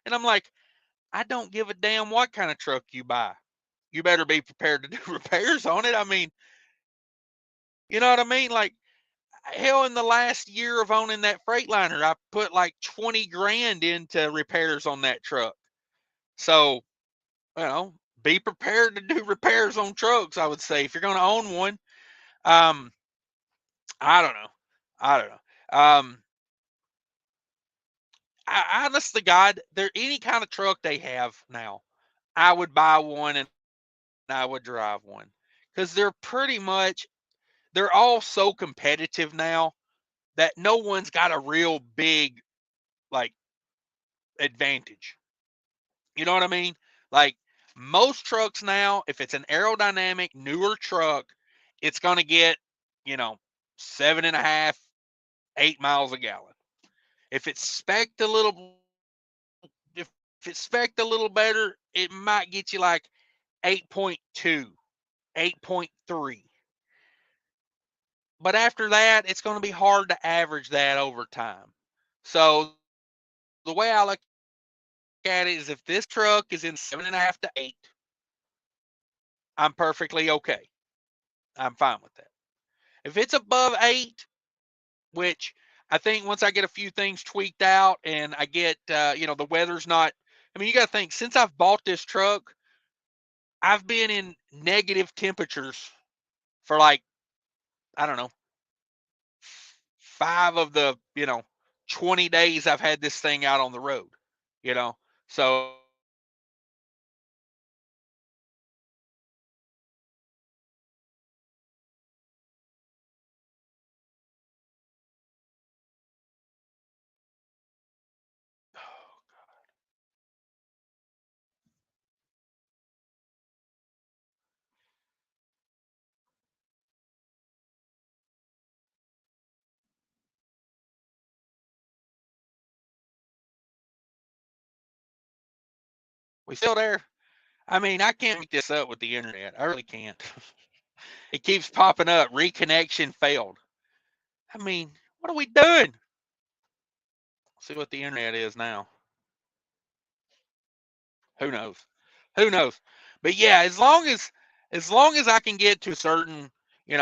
And I'm like, I don't give a damn what kind of truck you buy. You better be prepared to do repairs on it. I mean, you know what I mean? Like, hell, in the last year of owning that Freightliner, I put like 20 grand into repairs on that truck. So, you know, be prepared to do repairs on trucks, I would say, if you're going to own one. Um, I don't know. I don't know. Honest to God, there any kind of truck they have now, I would buy one and I would drive one because they're all so competitive now that no one's got a real big like advantage. You know what I mean? Like most trucks now, if it's an aerodynamic newer truck, it's gonna get, you know, 7.5, 8 miles a gallon. If it's spec'd a little if it's spec'd a little better, it might get you like 8.2, 8.3. But after that, it's going to be hard to average that over time. So the way I look at it is if this truck is in 7.5 to 8, I'm perfectly okay. I'm fine with that. If it's above 8, which I think once I get a few things tweaked out and I get, the weather's not, I mean, you got to think, since I've bought this truck, I've been in negative temperatures for like, I don't know, 5 of the 20 days I've had this thing out on the road, you know. So we still there. I mean, I can't make this up with the internet. I really can't. It keeps popping up. Reconnection failed. I mean, what are we doing? See what the internet is now. Who knows? Who knows? But yeah, as long as I can get to a certain,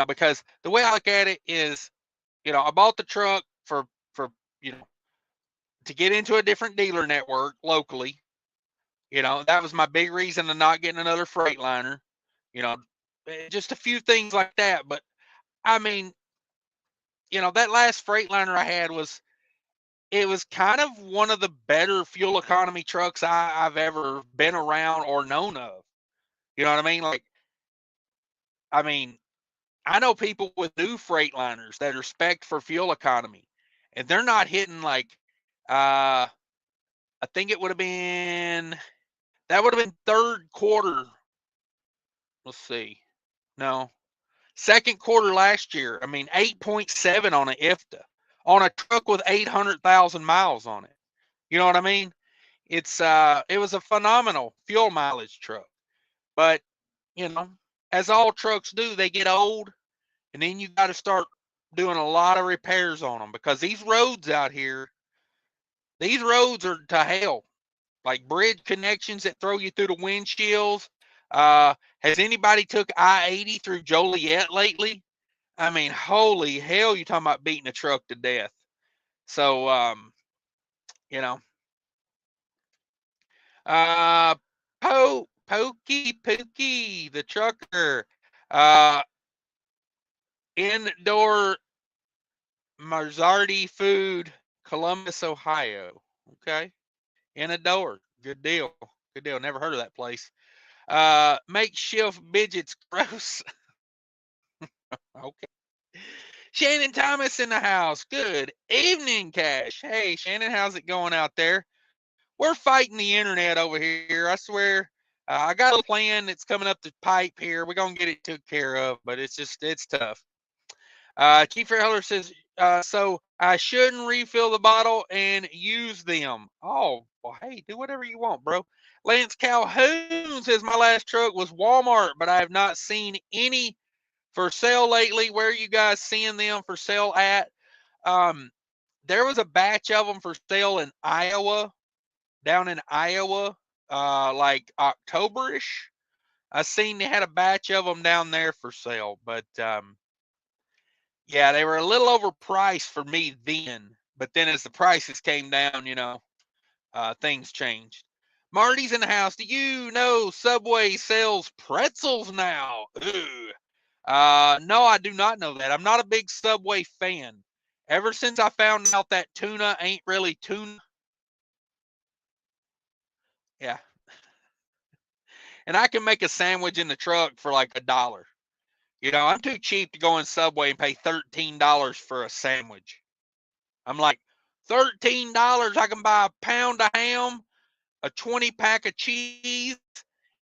because the way I look at it is, I bought the truck for you know to get into a different dealer network locally. That was my big reason of not getting another Freightliner. You know, just a few things like that. But I mean, that last Freightliner I had it was kind of one of the better fuel economy trucks I've ever been around or known of. You know what I mean? Like, I mean, I know people with new Freightliners that are spec'd for fuel economy, and they're not hitting like, I think it would have been third quarter let's see. No, second quarter last year. I mean, 8.7 on an ifta on a truck with 800,000 miles on it. You know what I mean? It was a phenomenal fuel mileage truck. But, you know, as all trucks do, they get old, and then you got to start doing a lot of repairs on them, because these roads out here, these roads are to hell. Like bridge connections that throw you through the windshields. Has anybody took I-80 through Joliet lately? I mean, holy hell, you're talking about beating a truck to death. So, you know, Pokey, the trucker, indoor Marzardi Food, Columbus, Ohio. Okay. In a door. Good deal. Good deal. Never heard of that place. Makeshift midgets gross. Okay. Shannon Thomas in the house. Good evening, Cash. Hey, Shannon, how's it going out there? We're fighting the internet over here. I swear. I got a plan that's coming up the pipe here. We're going to get it took care of, but it's tough. Chief Heller says, so I shouldn't refill the bottle and use them. Oh, well, hey, do whatever you want, bro. Lance Calhoun says, my last truck was Walmart, but I have not seen any for sale lately. Where are you guys seeing them for sale at? There was a batch of them for sale in Iowa, down in Iowa, like October-ish. I seen they had a batch of them down there for sale, but yeah, they were a little overpriced for me then. But then as the prices came down, you know, things changed. Marty's in the house. Do you know Subway sells pretzels now? Ooh. No, I do not know that. I'm not a big Subway fan. Ever since I found out that tuna ain't really tuna. Yeah. And I can make a sandwich in the truck for like $1. You know, I'm too cheap to go in Subway and pay $13 for a sandwich. I'm like, $13, I can buy a pound of ham, a 20 pack of cheese,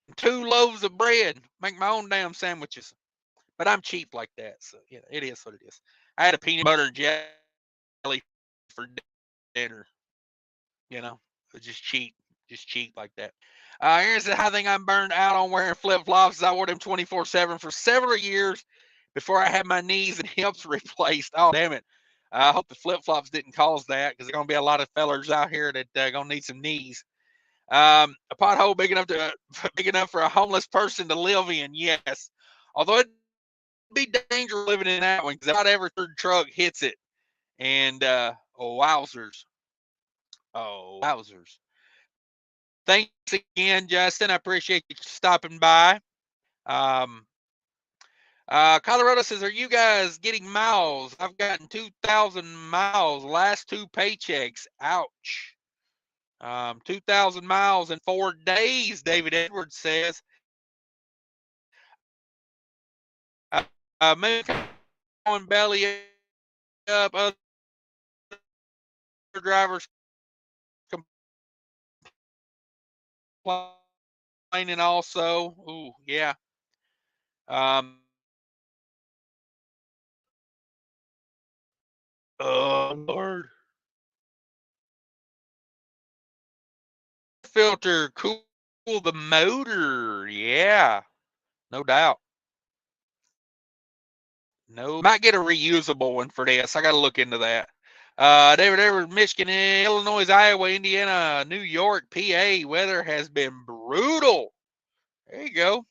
and 2 loaves of bread. Make my own damn sandwiches. But I'm cheap like that, so yeah, it is what it is. I had a peanut butter and jelly for dinner. You know, just cheap like that. Aaron said, I think I'm burned out on wearing flip flops. I wore them 24/7 for several years before I had my knees and hips replaced. Oh, damn it. I hope the flip flops didn't cause that, because there's going to be a lot of fellers out here that going to need some knees. A pothole big enough for a homeless person to live in. Yes. Although it'd be dangerous living in that one, because about every third truck hits it. And, wowzers. Oh, wowzers. Thanks again, Justin. I appreciate you stopping by. Colorado says, are you guys getting miles? I've gotten 2,000 miles, last 2 paychecks. Ouch. 2,000 miles in 4 days, David Edwards says. Maybe going belly up, other drivers complaining also. Ooh, yeah. Oh, Lord. Filter cool the motor. Yeah, no doubt. No, might get a reusable one for this. I got to look into that. David Edwards, Michigan, Illinois, Iowa, Indiana, New York, PA. Weather has been brutal. There you go.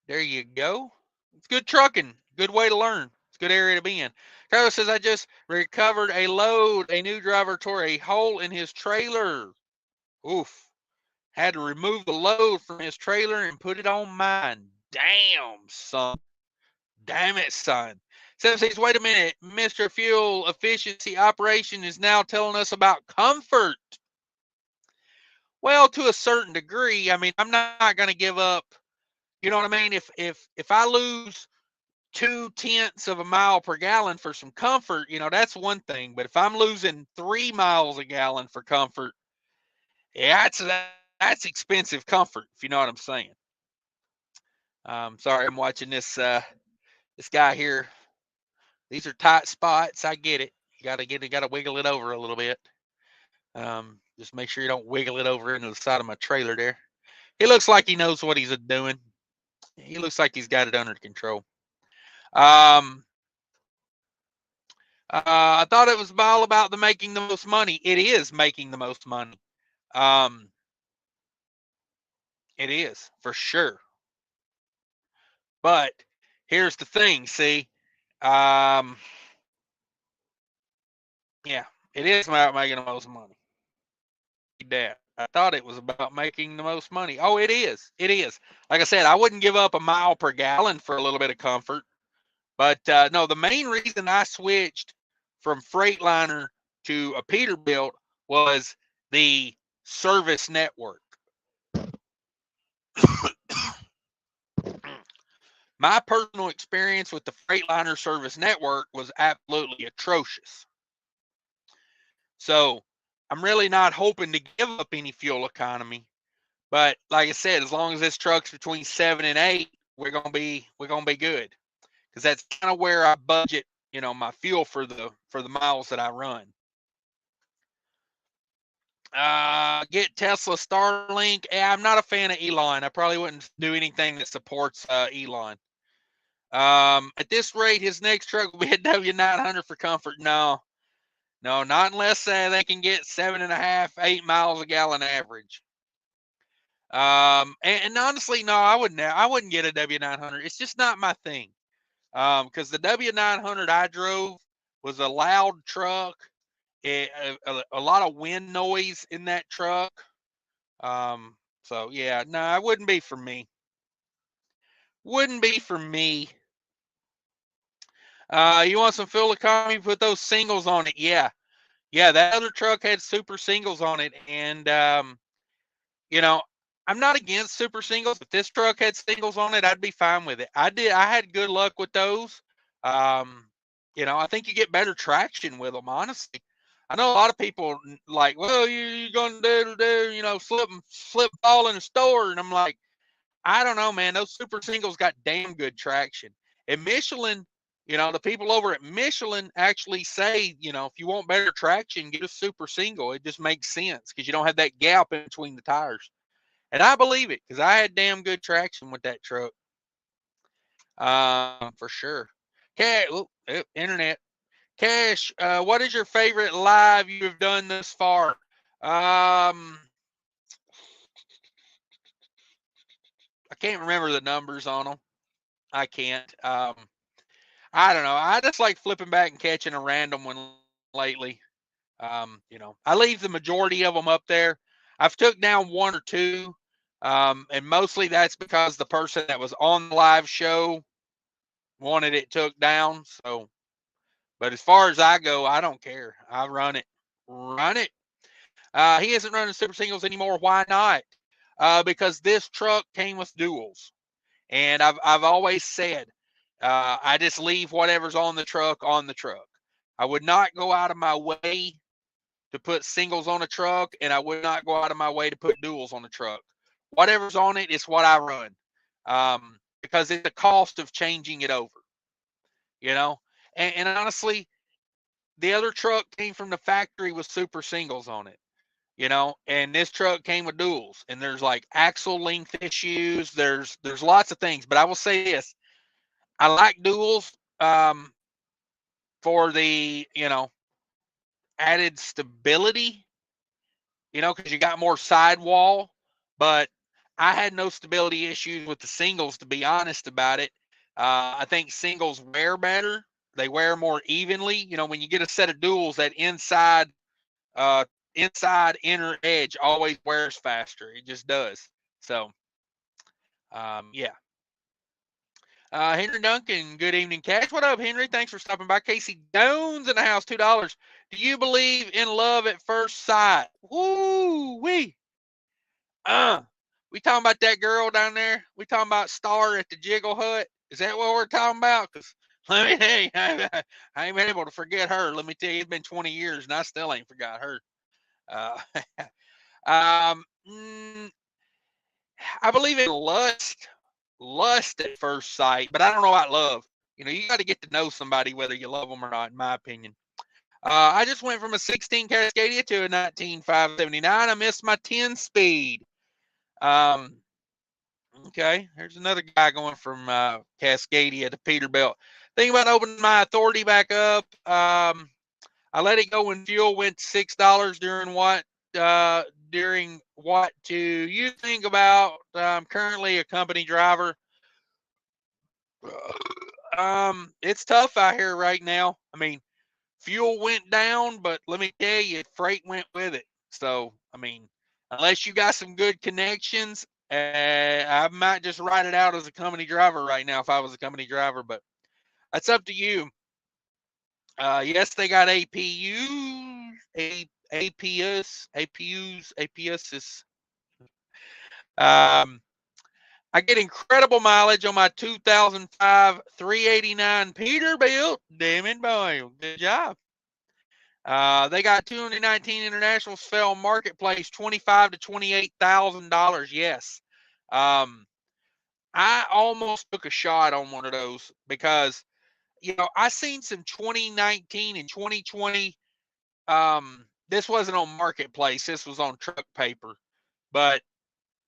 There you go. It's good trucking. Good way to learn. It's a good area to be in. Carlos says, I just recovered a load. A new driver tore a hole in his trailer. Oof. Had to remove the load from his trailer and put it on mine. Damn, son. Damn it, son. 76, wait a minute. Mr. Fuel Efficiency Operation is now telling us about comfort. Well, to a certain degree. I mean, I'm not going to give up. You know what I mean? If I lose 0.2 of a mile per gallon for some comfort, you know, that's one thing. But if I'm losing 3 miles a gallon for comfort, yeah, That's expensive comfort, if you know what I'm saying. Sorry, I'm watching this this guy here. These are tight spots. I get it. You gotta wiggle it over a little bit. Just make sure you don't wiggle it over into the side of my trailer there. He looks like he knows what he's doing. He looks like he's got it under control. I thought it was all about the making the most money. It is making the most money. It is for sure. But here's the thing, see, yeah, it is about making the most money. That I thought it was about making the most money. Oh, it is. It is. Like I said, I wouldn't give up a mile per gallon for a little bit of comfort. But no, the main reason I switched from Freightliner to a Peterbilt was the service network. My personal experience with the Freightliner service network was absolutely atrocious. So I'm really not hoping to give up any fuel economy. But like I said, as long as this truck's between 7 and 8, we're gonna be good. Because that's kind of where I budget, you know, my fuel for the miles that I run. Get Tesla Starlink. Yeah, I'm not a fan of Elon. I probably wouldn't do anything that supports Elon. At this rate, his next truck will be a W900 for comfort. No, not unless they can get 7.5, 8 miles a gallon average. And honestly, no, I wouldn't get a W900. It's just not my thing. Because the W900 I drove was a loud truck. A lot of wind noise in that truck. So yeah, no, it wouldn't be for me. Wouldn't be for me. You want some fuel economy? Put those singles on it. Yeah, that other truck had super singles on it, and you know, I'm not against super singles. If this truck had singles on it, I'd be fine with it. I had good luck with those. You know, I think you get better traction with them. Honestly, I know a lot of people like, well, you're gonna do, you know, slip fall in the store, and I'm like, I don't know, man. Those super singles got damn good traction. And Michelin, you know, the people over at Michelin actually say, you know, if you want better traction, get a super single. It just makes sense because you don't have that gap in between the tires. And I believe it because I had damn good traction with that truck. For sure. Cash, internet. Cash, what is your favorite live you have done thus far? I can't remember the numbers on them. I can't. I don't know. I just like flipping back and catching a random one lately. You know, I leave the majority of them up there. I've took down one or two, and mostly that's because the person that was on the live show wanted it took down. So, but as far as I go, I don't care. I run it. He isn't running super singles anymore. Why not? Because this truck came with duals, and I've always said I just leave whatever's on the truck on the truck. I would not go out of my way to put singles on a truck, and I would not go out of my way to put duals on the truck. Whatever's on it is what I run, because it's the cost of changing it over, you know. And honestly, the other truck came from the factory with super singles on it, you know, and this truck came with duals. And there's like axle length issues. There's lots of things, but I will say this: I like duals for the, you know, added stability, you know, because you got more sidewall. But I had no stability issues with the singles, to be honest about it. I think singles wear better. They wear more evenly. You know, when you get a set of duals, that inside inner edge always wears faster. It just does. So, yeah. Henry Duncan, good evening, Cash. What up, Henry? Thanks for stopping by. Casey Jones in the house, $2. Do you believe in love at first sight? Woo wee. We talking about that girl down there? We talking about Star at the Jiggle Hut? Is that what we're talking about? Because let me tell you, I ain't been able to forget her. Let me tell you, it's been 20 years and I still ain't forgot her. Uh, I believe in lust at first sight, but I don't know about love. You know, you got to get to know somebody whether you love them or not, in my opinion. I just went from a 16 Cascadia to a 19 579. I missed my 10 speed. Okay, there's another guy going from Cascadia to Peterbilt. Thinking about opening my authority back up. I let it go when fuel went to $6 during what do you think about? I'm currently a company driver. It's tough out here right now. I mean, fuel went down, but let me tell you, freight went with it. So, I mean, unless you got some good connections, I might just write it out as a company driver right now if I was a company driver, but that's up to you. Yes, they got APUs, APUs. I get incredible mileage on my 2005 389 Peterbilt. Damn it, boy. Good job. They got 219 internationals fell marketplace, $25,000 to $28,000. Yes. I almost took a shot on one of those because, you know, I seen some 2019 and 2020. This wasn't on marketplace. This was on truck paper, but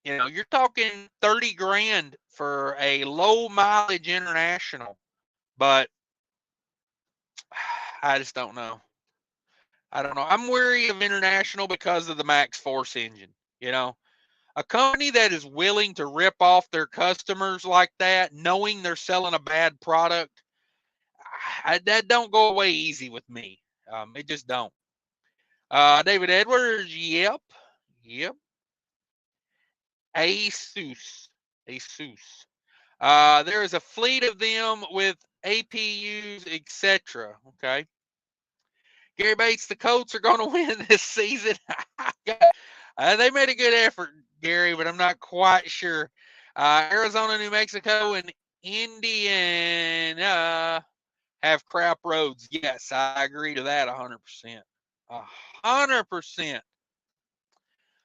you know, you're talking 30 grand for a low mileage international, but I just don't know. I don't know. I'm wary of international because of the Max Force engine. You know, a company that is willing to rip off their customers like that, knowing they're selling a bad product, that don't go away easy with me. It just don't. David Edwards, yep. Asus. There is a fleet of them with APUs, etc. Okay. Gary Bates, the Colts are going to win this season. They made a good effort, Gary, but I'm not quite sure. Arizona, New Mexico, and Indiana have crap roads. Yes, I agree to that 100%. 100%.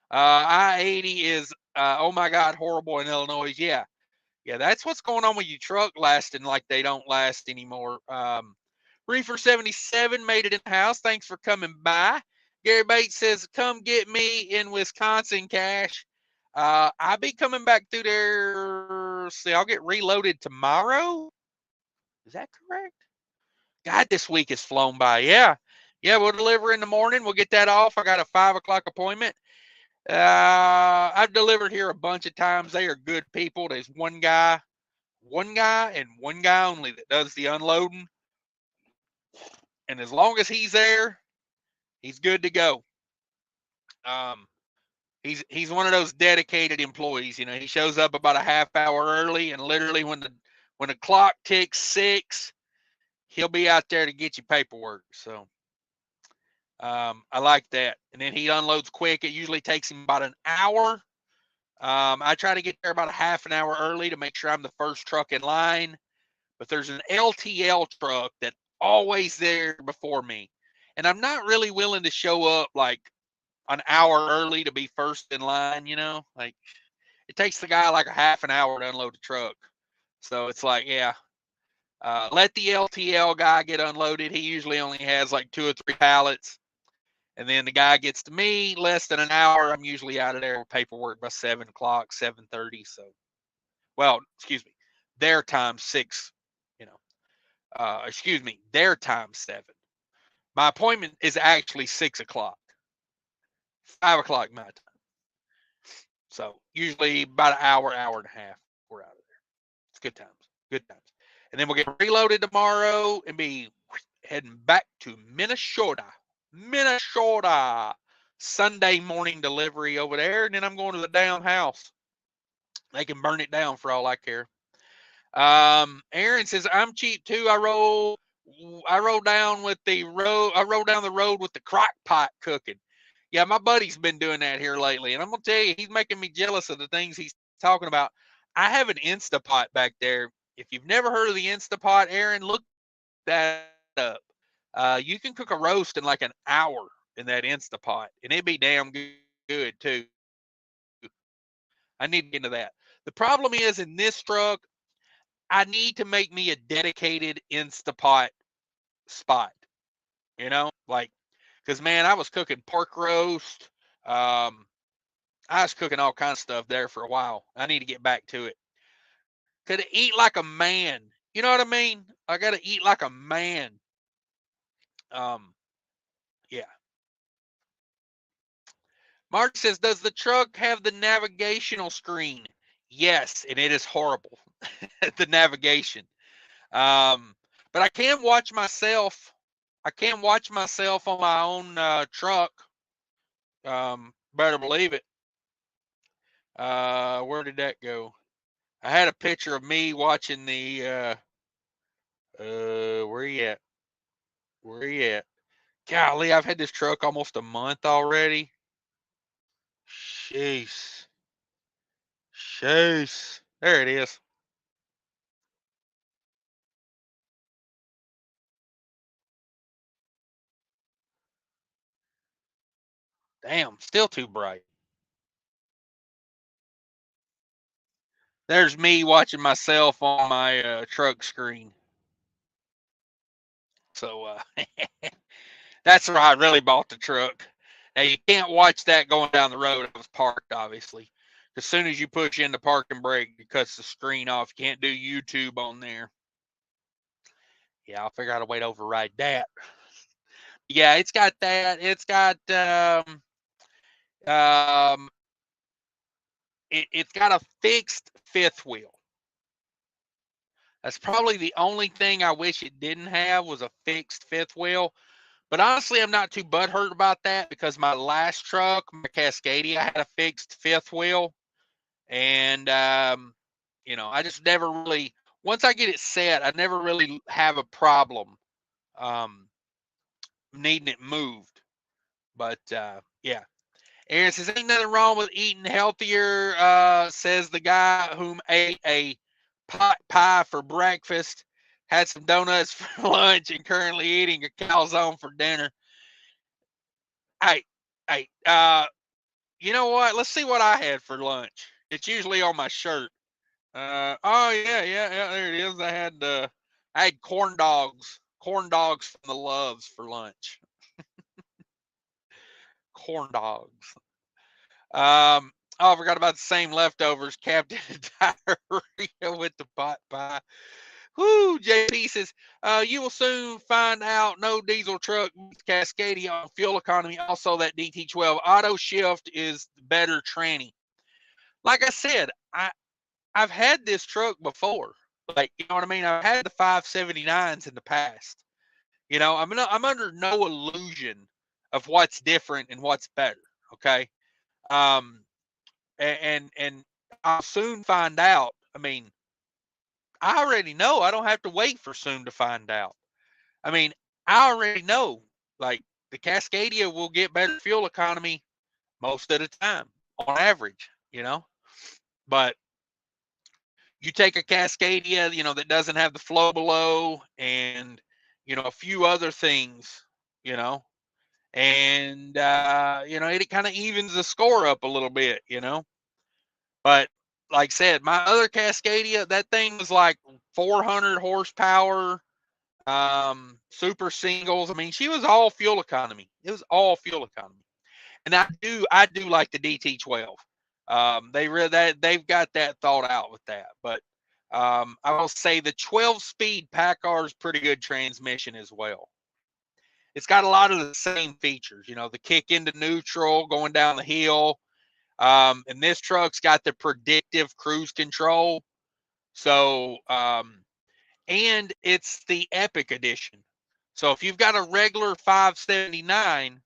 I-80 is, oh my God, horrible in Illinois. Yeah, that's what's going on with your truck lasting like they don't last anymore. Reefer 77 made it in the house. Thanks for coming by. Gary Bates says, come get me in Wisconsin, Cash. I'll be coming back through there. See, I'll get reloaded tomorrow. Is that correct? God, this week has flown by. Yeah, we'll deliver in the morning. We'll get that off. I got a 5 o'clock appointment. I've delivered here a bunch of times. They are good people. There's one guy and one guy only that does the unloading. And as long as he's there, he's good to go. He's one of those dedicated employees. You know, he shows up about a half hour early, and literally when the clock ticks 6, he'll be out there to get you paperwork. So I like that. And then he unloads quick. It usually takes him about an hour. I try to get there about a half an hour early to make sure I'm the first truck in line. But there's an LTL truck that always there before me. And I'm not really willing to show up like an hour early to be first in line, you know? Like it takes the guy like a half an hour to unload the truck. So it's like, yeah, let the LTL guy get unloaded. He usually only has like 2 or 3 pallets. And then the guy gets to me less than an hour. I'm usually out of there with paperwork by 7 o'clock, 7:30. So, well, excuse me, their time 6, you know, their time 7. My appointment is actually 6 o'clock, 5 o'clock my time. So usually about an hour and a half, we're out of there. It's good times. And then we'll get reloaded tomorrow and be heading back to Minnesota. Sunday morning delivery over there, and then I'm going to the damn house. They can burn it down for all I care. Aaron says I'm cheap too. I roll down the road with the crock pot cooking. Yeah, my buddy's been doing that here lately, and I'm gonna tell you, he's making me jealous of the things he's talking about. I have an Instapot back there. If you've never heard of the Instapot, Aaron, look that up. You can cook a roast in like an hour in that Instapot, and it'd be damn good too. I need to get into that. The problem is in this truck, I need to make me a dedicated Instapot spot. You know, like, because man, I was cooking pork roast. I was cooking all kinds of stuff there for a while. I need to get back to it. Could eat like a man. You know what I mean? I got to eat like a man. Yeah. Mark says, does the truck have the navigational screen? Yes, and it is horrible. The navigation. But I can watch myself. I can watch myself on my own truck. Better believe it. Where did that go? I had a picture of me watching the where you at? Where you at? Golly, I've had this truck almost a month already. Jeez. Jeez. There it is. Damn, still too bright. There's me watching myself on my truck screen. So that's where I really bought the truck. Now you can't watch that going down the road. I was parked, obviously. As soon as you push in the parking brake, it cuts the screen off. You can't do YouTube on there. Yeah, I'll figure out a way to override that. Yeah, it's got that. It's got um it's got a fixed fifth wheel. That's probably the only thing I wish it didn't have was a fixed fifth wheel. But honestly, I'm not too butthurt about that because my last truck, my Cascadia, had a fixed fifth wheel. And, I just never really, once I get it set, I never really have a problem needing it moved. But, yeah. Aaron says, ain't nothing wrong with eating healthier, says the guy whom ate a pot pie for breakfast, had some donuts for lunch, and currently eating a calzone for dinner. Hey, hey, you know what? Let's see what I had for lunch. It's usually on my shirt. Oh yeah, there it is. I had corn dogs from the Loves for lunch. Corn dogs. Oh, I forgot about the same leftovers. Captain diarrhea with the pot pie. Whoo, JP says, you will soon find out no diesel truck beats Cascadia on fuel economy. Also, that DT12 auto shift is better tranny. Like I said, I've had this truck before. Like, you know what I mean? I've had the 579s in the past. I'm under no illusion of what's different and what's better. Okay. Um, and I'll soon find out. I mean, I already know. I don't have to wait for soon to find out. I mean, I already know. Like, the Cascadia will get better fuel economy most of the time on average. But you take a Cascadia, that doesn't have the flow below and, a few other things, and, it kind of evens the score up a little bit. But like I said, my other Cascadia, that thing was like 400 horsepower, super singles. I mean, she was all fuel economy. It was all fuel economy. And I do like the DT12. They've got that thought out with that. But I will say the 12-speed paccar is pretty good transmission as well. It's got a lot of the same features, the kick into neutral, going down the hill. And this truck's got the predictive cruise control. So, and it's the Epic edition. So if you've got a regular 579,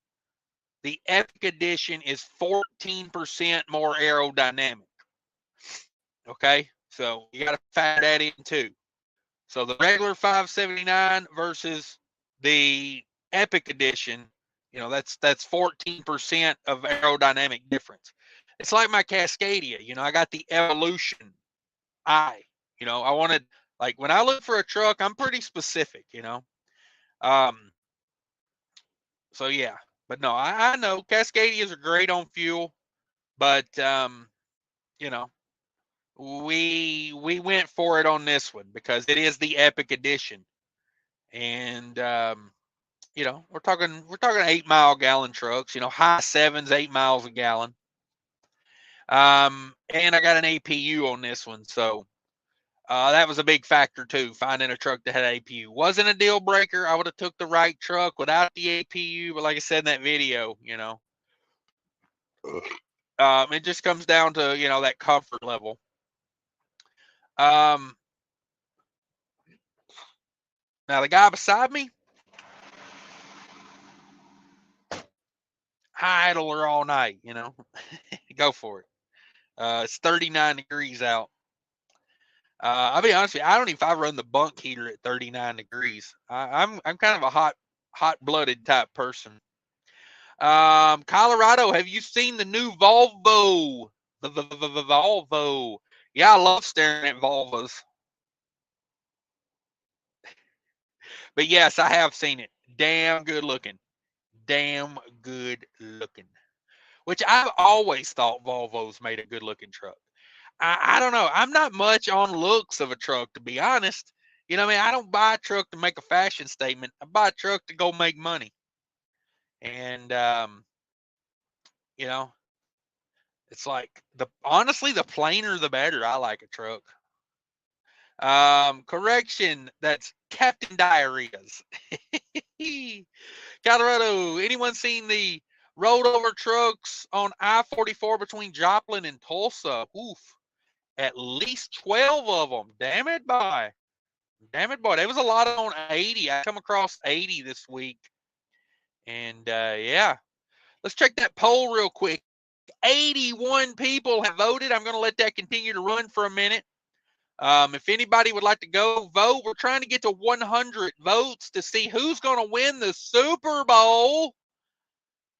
the Epic edition is 14% more aerodynamic. Okay, so you got to factor that in too. So the regular 579 versus the Epic edition, that's 14% of aerodynamic difference. It's like my Cascadia. I got the Evolution I. I wanted, like, when I look for a truck, I'm pretty specific. So yeah, but no, I know Cascadias are great on fuel, but you know, we went for it on this one because it is the Epic Edition, and you know, we're talking 8-mile gallon trucks. You know, high sevens, 8 miles a gallon. And I got an APU on this one, so that was a big factor too. Finding a truck that had APU wasn't a deal breaker. I would have took the right truck without the APU, but like I said in that video, you know, it just comes down to, you know, that comfort level. Now the guy beside me, high idler all night, you know, go for it. It's 39 degrees out. I'll be honest with you, I don't know if I run the bunk heater at 39 degrees. I'm kind of a hot-blooded type person. Colorado, have you seen the new Volvo? The Volvo. Yeah, I love staring at Volvos. But yes, I have seen it. Damn good looking. Damn good looking. Which I've always thought Volvos made a good looking truck. I don't know. I'm not much on looks of a truck, to be honest. You know what I mean? I don't buy a truck to make a fashion statement. I buy a truck to go make money. And you know, it's like honestly, the plainer the better. I like a truck. Correction, that's Captain Diarrhea's. Colorado, anyone seen the rolled over trucks on I-44 between Joplin and Tulsa? Oof. At least 12 of them. Damn it, boy. Damn it, boy. There was a lot on 80. I come across 80 this week. And yeah. Let's check that poll real quick. 81 people have voted. I'm going to let that continue to run for a minute. If anybody would like to go vote, we're trying to get to 100 votes to see who's going to win the Super Bowl.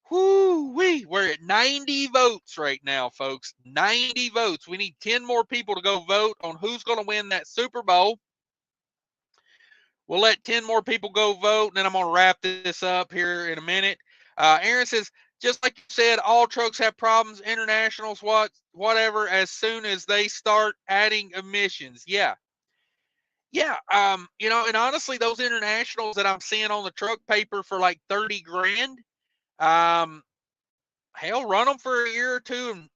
Whoo-wee. We're at 90 votes right now, folks. 90 votes. We need 10 more people to go vote on who's going to win that Super Bowl. We'll let 10 more people go vote, and then I'm going to wrap this up here in a minute. Aaron says, just like you said, all trucks have problems, internationals, whatever, as soon as they start adding emissions. Yeah. Yeah. You know, and honestly, those internationals that I'm seeing on the truck paper for like 30 grand, hell, run them for a year or two and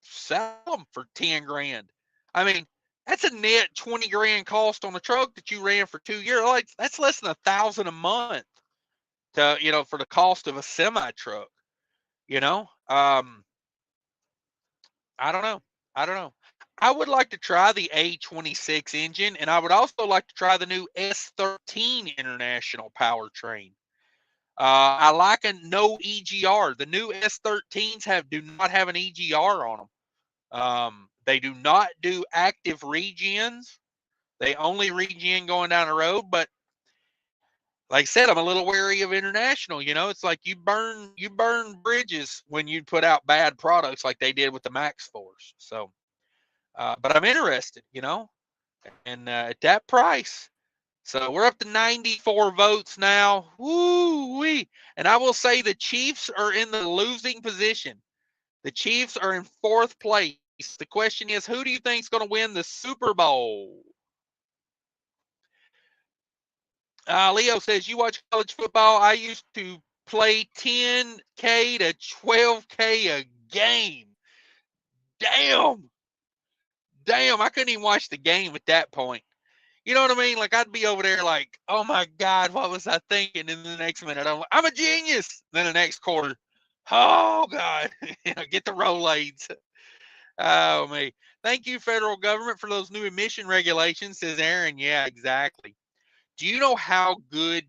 sell them for 10 grand. I mean, that's a net 20 grand cost on a truck that you ran for 2 years. Like, that's less than $1,000 a month to, you know, for the cost of a semi truck, you know? I don't know. I don't know. I would like to try the A26 engine, and I would also like to try the new S13 International powertrain. I like a no EGR. The new S13s do not have an EGR on them. They do not do active regens. They only regen going down the road. But like I said, I'm a little wary of international. You know, it's like you burn bridges when you put out bad products like they did with the Max Force. So, but I'm interested. You know, and at that price. So we're up to 94 votes now. Woo-wee. And I will say the Chiefs are in the losing position. The Chiefs are in 4th place. The question is, who do you think is going to win the Super Bowl? Leo says, you watch college football. I used to play 10K to 12K a game. Damn. I couldn't even watch the game at that point. You know what I mean? Like, I'd be over there like, oh my God, what was I thinking? And the next minute, I'm a genius. Then the next quarter, oh God, get the Rolades. Oh, me. Thank you, federal government, for those new emission regulations, says Aaron. Yeah, exactly. Do you know how good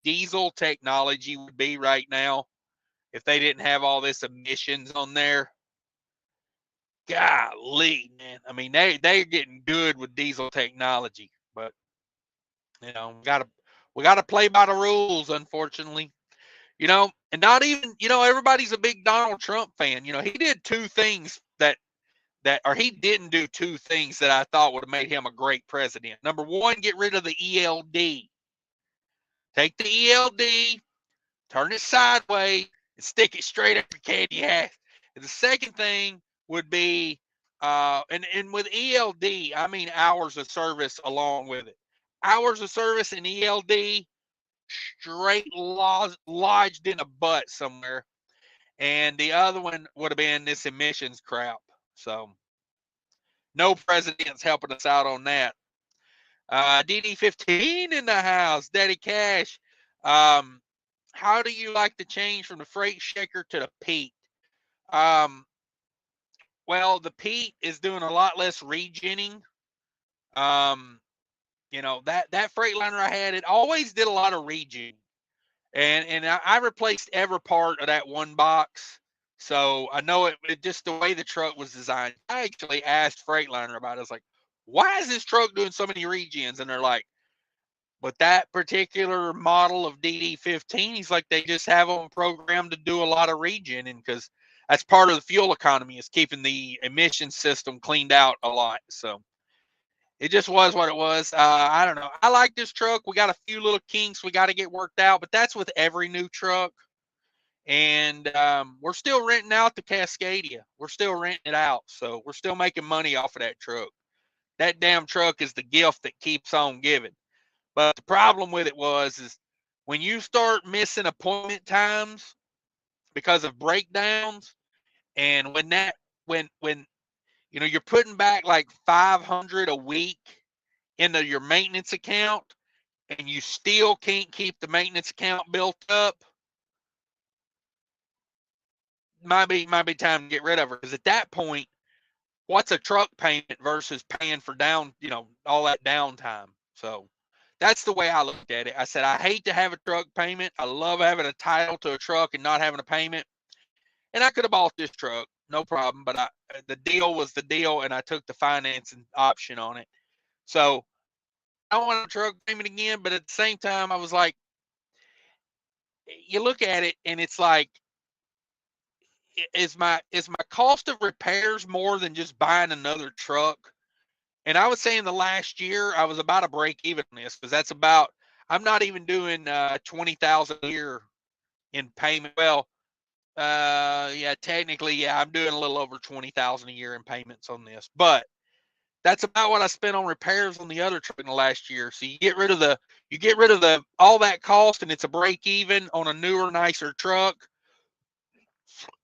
diesel technology would be right now if they didn't have all this emissions on there? Golly, man. I mean, they're getting good with diesel technology, but you know, we gotta play by the rules, unfortunately. You know, and not even, you know, everybody's a big Donald Trump fan. You know, he did 2 things or he didn't do 2 things that I thought would have made him a great president. Number 1, get rid of the ELD. Take the ELD, turn it sideways, and stick it straight up your candy ass. And the second thing would be, and with ELD, I mean hours of service along with it. Hours of service in ELD straight lodged in a butt somewhere. And the other one would have been this emissions crap. So no president's helping us out on that. DD15 in the house, Daddy Cash. How do you like the change from the freight shaker to the Pete? Well, the Pete is doing a lot less regenning. You know, that Freightliner I had, it always did a lot of regen. And I replaced every part of that one box. So I know it just the way the truck was designed. I actually asked Freightliner about it. I was like, why is this truck doing so many regens? And they're like, but that particular model of DD15, he's like, they just have them programmed to do a lot of regen, and because that's part of the fuel economy is keeping the emission system cleaned out a lot. So it just was what it was. I don't know. I like this truck. We got a few little kinks we got to get worked out, but that's with every new truck. And we're still renting out the Cascadia. We're still renting it out. So we're still making money off of that truck. That damn truck is the gift that keeps on giving. But the problem with it is when you start missing appointment times because of breakdowns, and when you know you're putting back like 500 a week into your maintenance account, and you still can't keep the maintenance account built up, might be time to get rid of her. Because at that point, what's a truck payment versus paying for all that downtime? So that's the way I looked at it. I said, I hate to have a truck payment. I love having a title to a truck and not having a payment. And I could have bought this truck, no problem. But the deal was the deal, and I took the financing option on it. So I don't want a truck payment again. But at the same time, I was like, you look at it, and it's like, is my cost of repairs more than just buying another truck? And I would say in the last year, I was about a break even on this, because that's about, I'm not even doing 20,000 a year in payment. Well, yeah, technically, yeah, I'm doing a little over 20,000 a year in payments on this, but that's about what I spent on repairs on the other truck in the last year. So you get rid of all that cost, and it's a break even on a newer, nicer truck.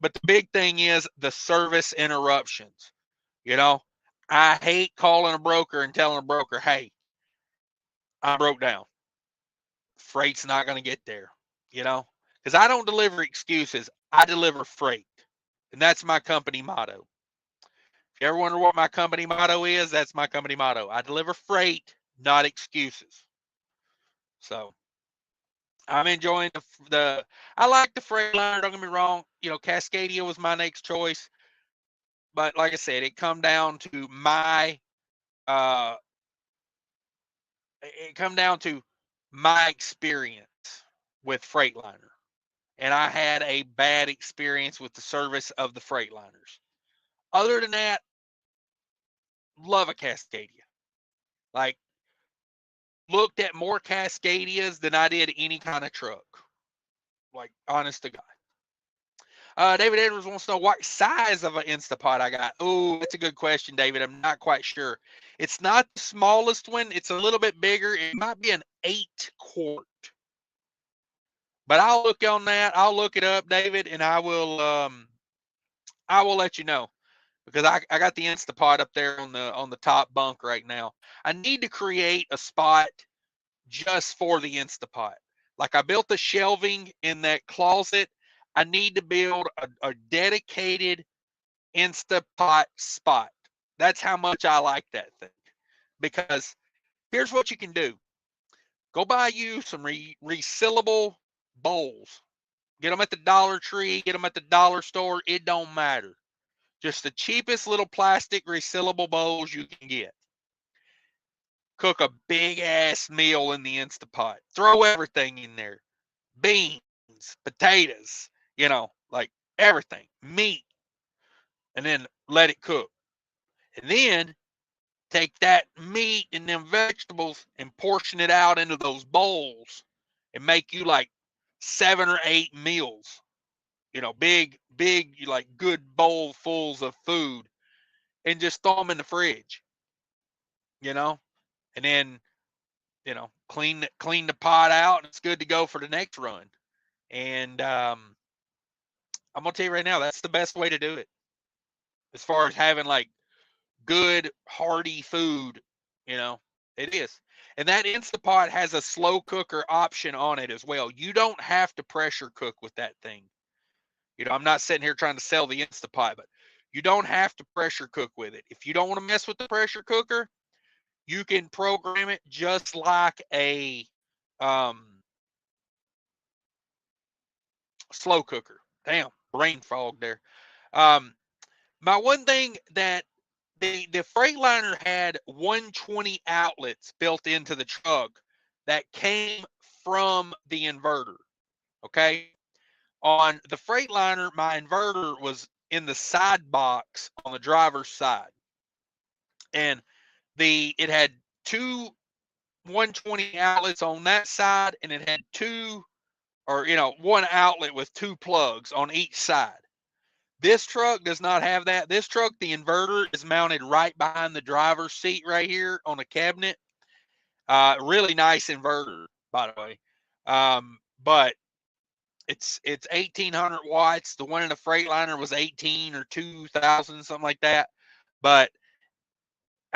But the big thing is the service interruptions. You know, I hate calling a broker and telling a broker, hey, I broke down. Freight's not going to get there, because I don't deliver excuses. I deliver freight. And that's my company motto. If you ever wonder what my company motto is, that's my company motto. I deliver freight, not excuses. So I'm enjoying I like the Freightliner, don't get me wrong. Cascadia was my next choice. But like I said, it come down to my experience with Freightliner. And I had a bad experience with the service of the Freightliners. Other than that, love a Cascadia. Like, looked at more Cascadias than I did any kind of truck. Like, honest to God. David Edwards wants to know what size of an Instapot I got. Oh, that's a good question, David. I'm not quite sure. It's not the smallest one. It's a little bit bigger. It might be an 8-quart. But I'll look on that. I'll look it up, David, and I will let you know, because I got the Instapot up there on the top bunk right now. I need to create a spot just for the Instapot. Like, I built the shelving in that closet. I need to build a dedicated Instapot spot. That's how much I like that thing. Because here's what you can do. Go buy you some resealable bowls. Get them at the Dollar Tree, get them at the dollar store. It don't matter. Just the cheapest little plastic resealable bowls you can get. Cook a big ass meal in the Instapot. Throw everything in there. Beans, potatoes, like everything. Meat. And then let it cook. And then take that meat and them vegetables and portion it out into those bowls and make you like 7 or 8 meals. Big big, like good bowlfuls of food and just throw them in the fridge, you know, and then, you know, clean the pot out and it's good to go for the next run. And I'm gonna tell you right now, that's the best way to do it as far as having like good hearty food, you know. It is. And that Instapot has a slow cooker option on it as well. You don't have to pressure cook with that thing. You know, I'm not sitting here trying to sell the Instapot, but you don't have to pressure cook with it. If you don't want to mess with the pressure cooker, you can program it just like a slow cooker. Damn, brain fog there. My one thing that the Freightliner had 120 outlets built into the truck that came from the inverter. Okay. On the Freightliner, my inverter was in the side box on the driver's side. And it had two 120 outlets on that side, and it had one outlet with two plugs on each side. This truck does not have that. This truck, the inverter is mounted right behind the driver's seat right here on a cabinet. Really nice inverter, by the way. But it's 1,800 watts. The one in the Freightliner was 18 or 2,000, something like that. But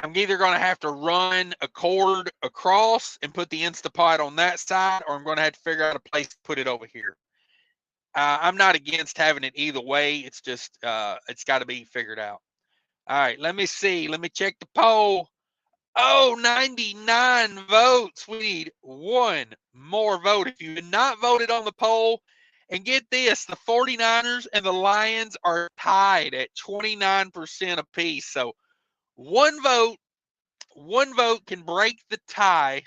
I'm either going to have to run a cord across and put the Instapot on that side, or I'm going to have to figure out a place to put it over here. I'm not against having it either way. It's just, it's got to be figured out. All right, let me see. Let me check the poll. Oh, 99 votes. We need one more vote. If you have not voted on the poll, and get this, the 49ers and the Lions are tied at 29% apiece. So one vote can break the tie.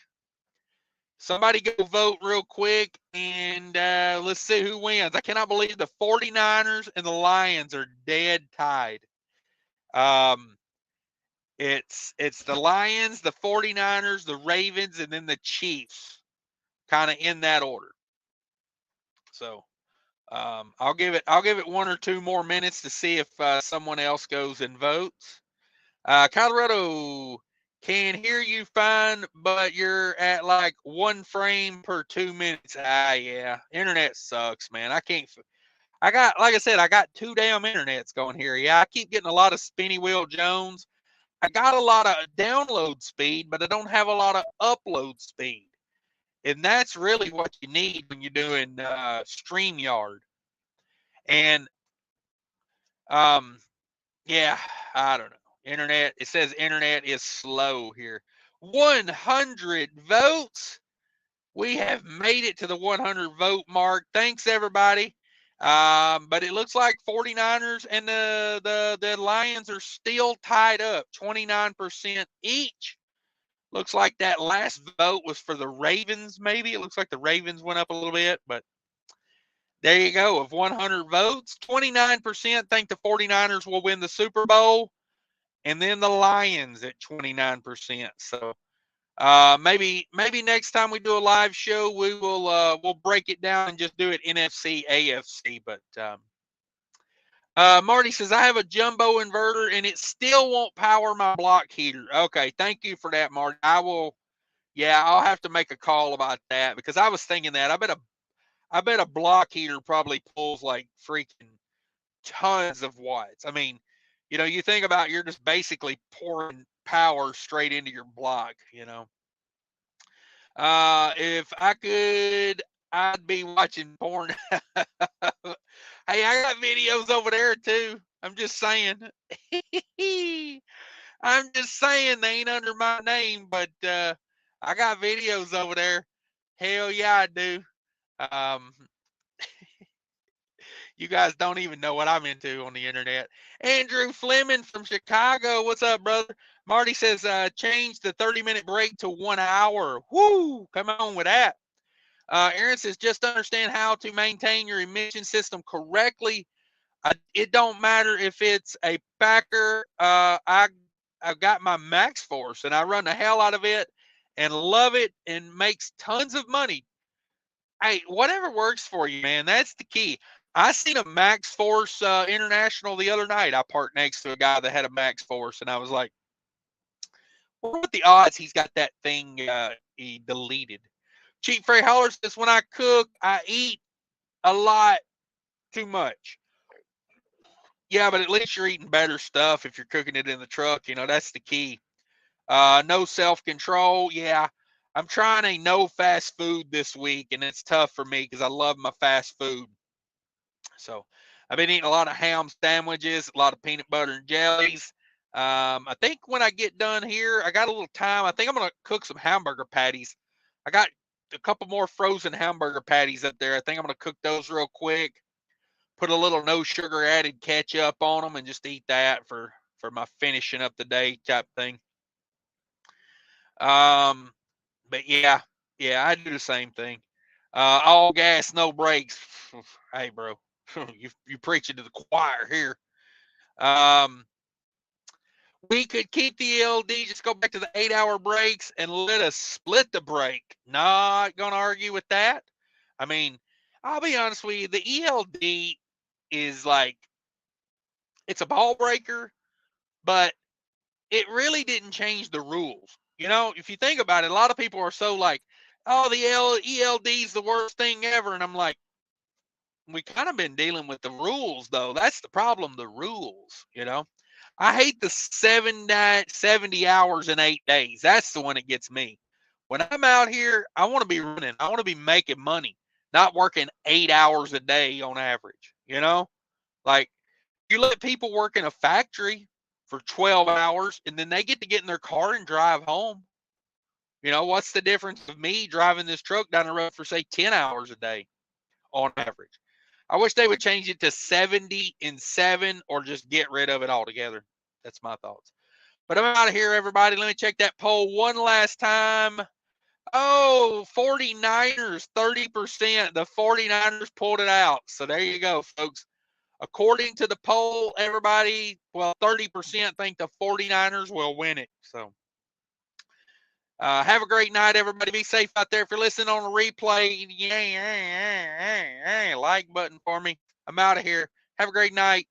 Somebody go vote real quick, and let's see who wins. I cannot believe the 49ers and the Lions are dead tied. It's the Lions, the 49ers, the Ravens, and then the Chiefs, kind of in that order. So I'll give it 1 or 2 more minutes to see if someone else goes and votes. Colorado, can hear you fine, but you're at like 1 frame per 2 minutes. Yeah, internet sucks, man. Like I said, I got 2 damn internets going here. Yeah, I keep getting a lot of Spinny Wheel Jones. I got a lot of download speed, but I don't have a lot of upload speed. And that's really what you need when you're doing StreamYard. And yeah, I don't know. Internet, it says internet is slow here. 100 votes. We have made it to the 100 vote mark. Thanks, everybody. But it looks like 49ers and the Lions are still tied up, 29% each. Looks like that last vote was for the Ravens, maybe. It looks like the Ravens went up a little bit, but there you go. Of 100 votes, 29% think the 49ers will win the Super Bowl, and then the Lions at 29%. So maybe next time we do a live show, we'll break it down and just do it NFC, AFC. But Marty says, I have a jumbo inverter and it still won't power my block heater. Okay, thank you for that, Marty. I'll have to make a call about that, because I was thinking that. I bet a block heater probably pulls like freaking tons of watts. I mean, you know, you think about, you're just basically pouring power straight into your block, you know. If I could, I'd be watching porn. Hey, I got videos over there too. I'm just saying. I'm just saying they ain't under my name, but I got videos over there. Hell yeah, I do. You guys don't even know what I'm into on the internet. Andrew Fleming from Chicago. What's up, brother? Marty says, change the 30-minute break to 1 hour. Woo! Come on with that. Aaron says, just understand how to maintain your emission system correctly. It don't matter if it's a paccar. I've got my Max Force, and I run the hell out of it and love it and makes tons of money. Hey, whatever works for you, man. That's the key. I seen a Max Force International the other night. I parked next to a guy that had a Max Force, and I was like, what are the odds he's got that thing he deleted? Cheap Freight Holler says, when I cook, I eat a lot too much. Yeah, but at least you're eating better stuff if you're cooking it in the truck. You know, that's the key. No self-control. Yeah, I'm trying a no fast food this week, and it's tough for me because I love my fast food. So I've been eating a lot of ham sandwiches, a lot of peanut butter and jellies. I think when I get done here, I got a little time. I think I'm going to cook some hamburger patties. I got a couple more frozen hamburger patties up there. I think I'm going to cook those real quick. Put a little no sugar added ketchup on them and just eat that for my finishing up the day type thing. But yeah, I do the same thing. All gas, no brakes. Hey, bro, you preaching to the choir here. We could keep the ELD, just go back to the 8-hour breaks and let us split the brake. Not gonna argue with that. I mean, I'll be honest with you, the ELD is like, it's a ball breaker, but it really didn't change the rules. You know, if you think about it, a lot of people are so like, oh, the ELD is the worst thing ever. And I'm like, we kind of been dealing with the rules, though. That's the problem, the rules, you know. I hate the 70 hours in 8 days. That's the one that gets me. When I'm out here, I want to be running. I want to be making money, not working 8 hours a day on average, you know. Like, you let people work in a factory for 12 hours and then they get to get in their car and drive home. You know, what's the difference of me driving this truck down the road for, say, 10 hours a day on average? I wish they would change it to 70 and 7 or just get rid of it altogether. That's my thoughts. But I'm out of here, everybody. Let me check that poll one last time. Oh, 49ers, 30%. The 49ers pulled it out. So there you go, folks. According to the poll, everybody, well, 30% think the 49ers will win it. So have a great night, everybody. Be safe out there. If you're listening on a replay, like button for me. I'm out of here. Have a great night.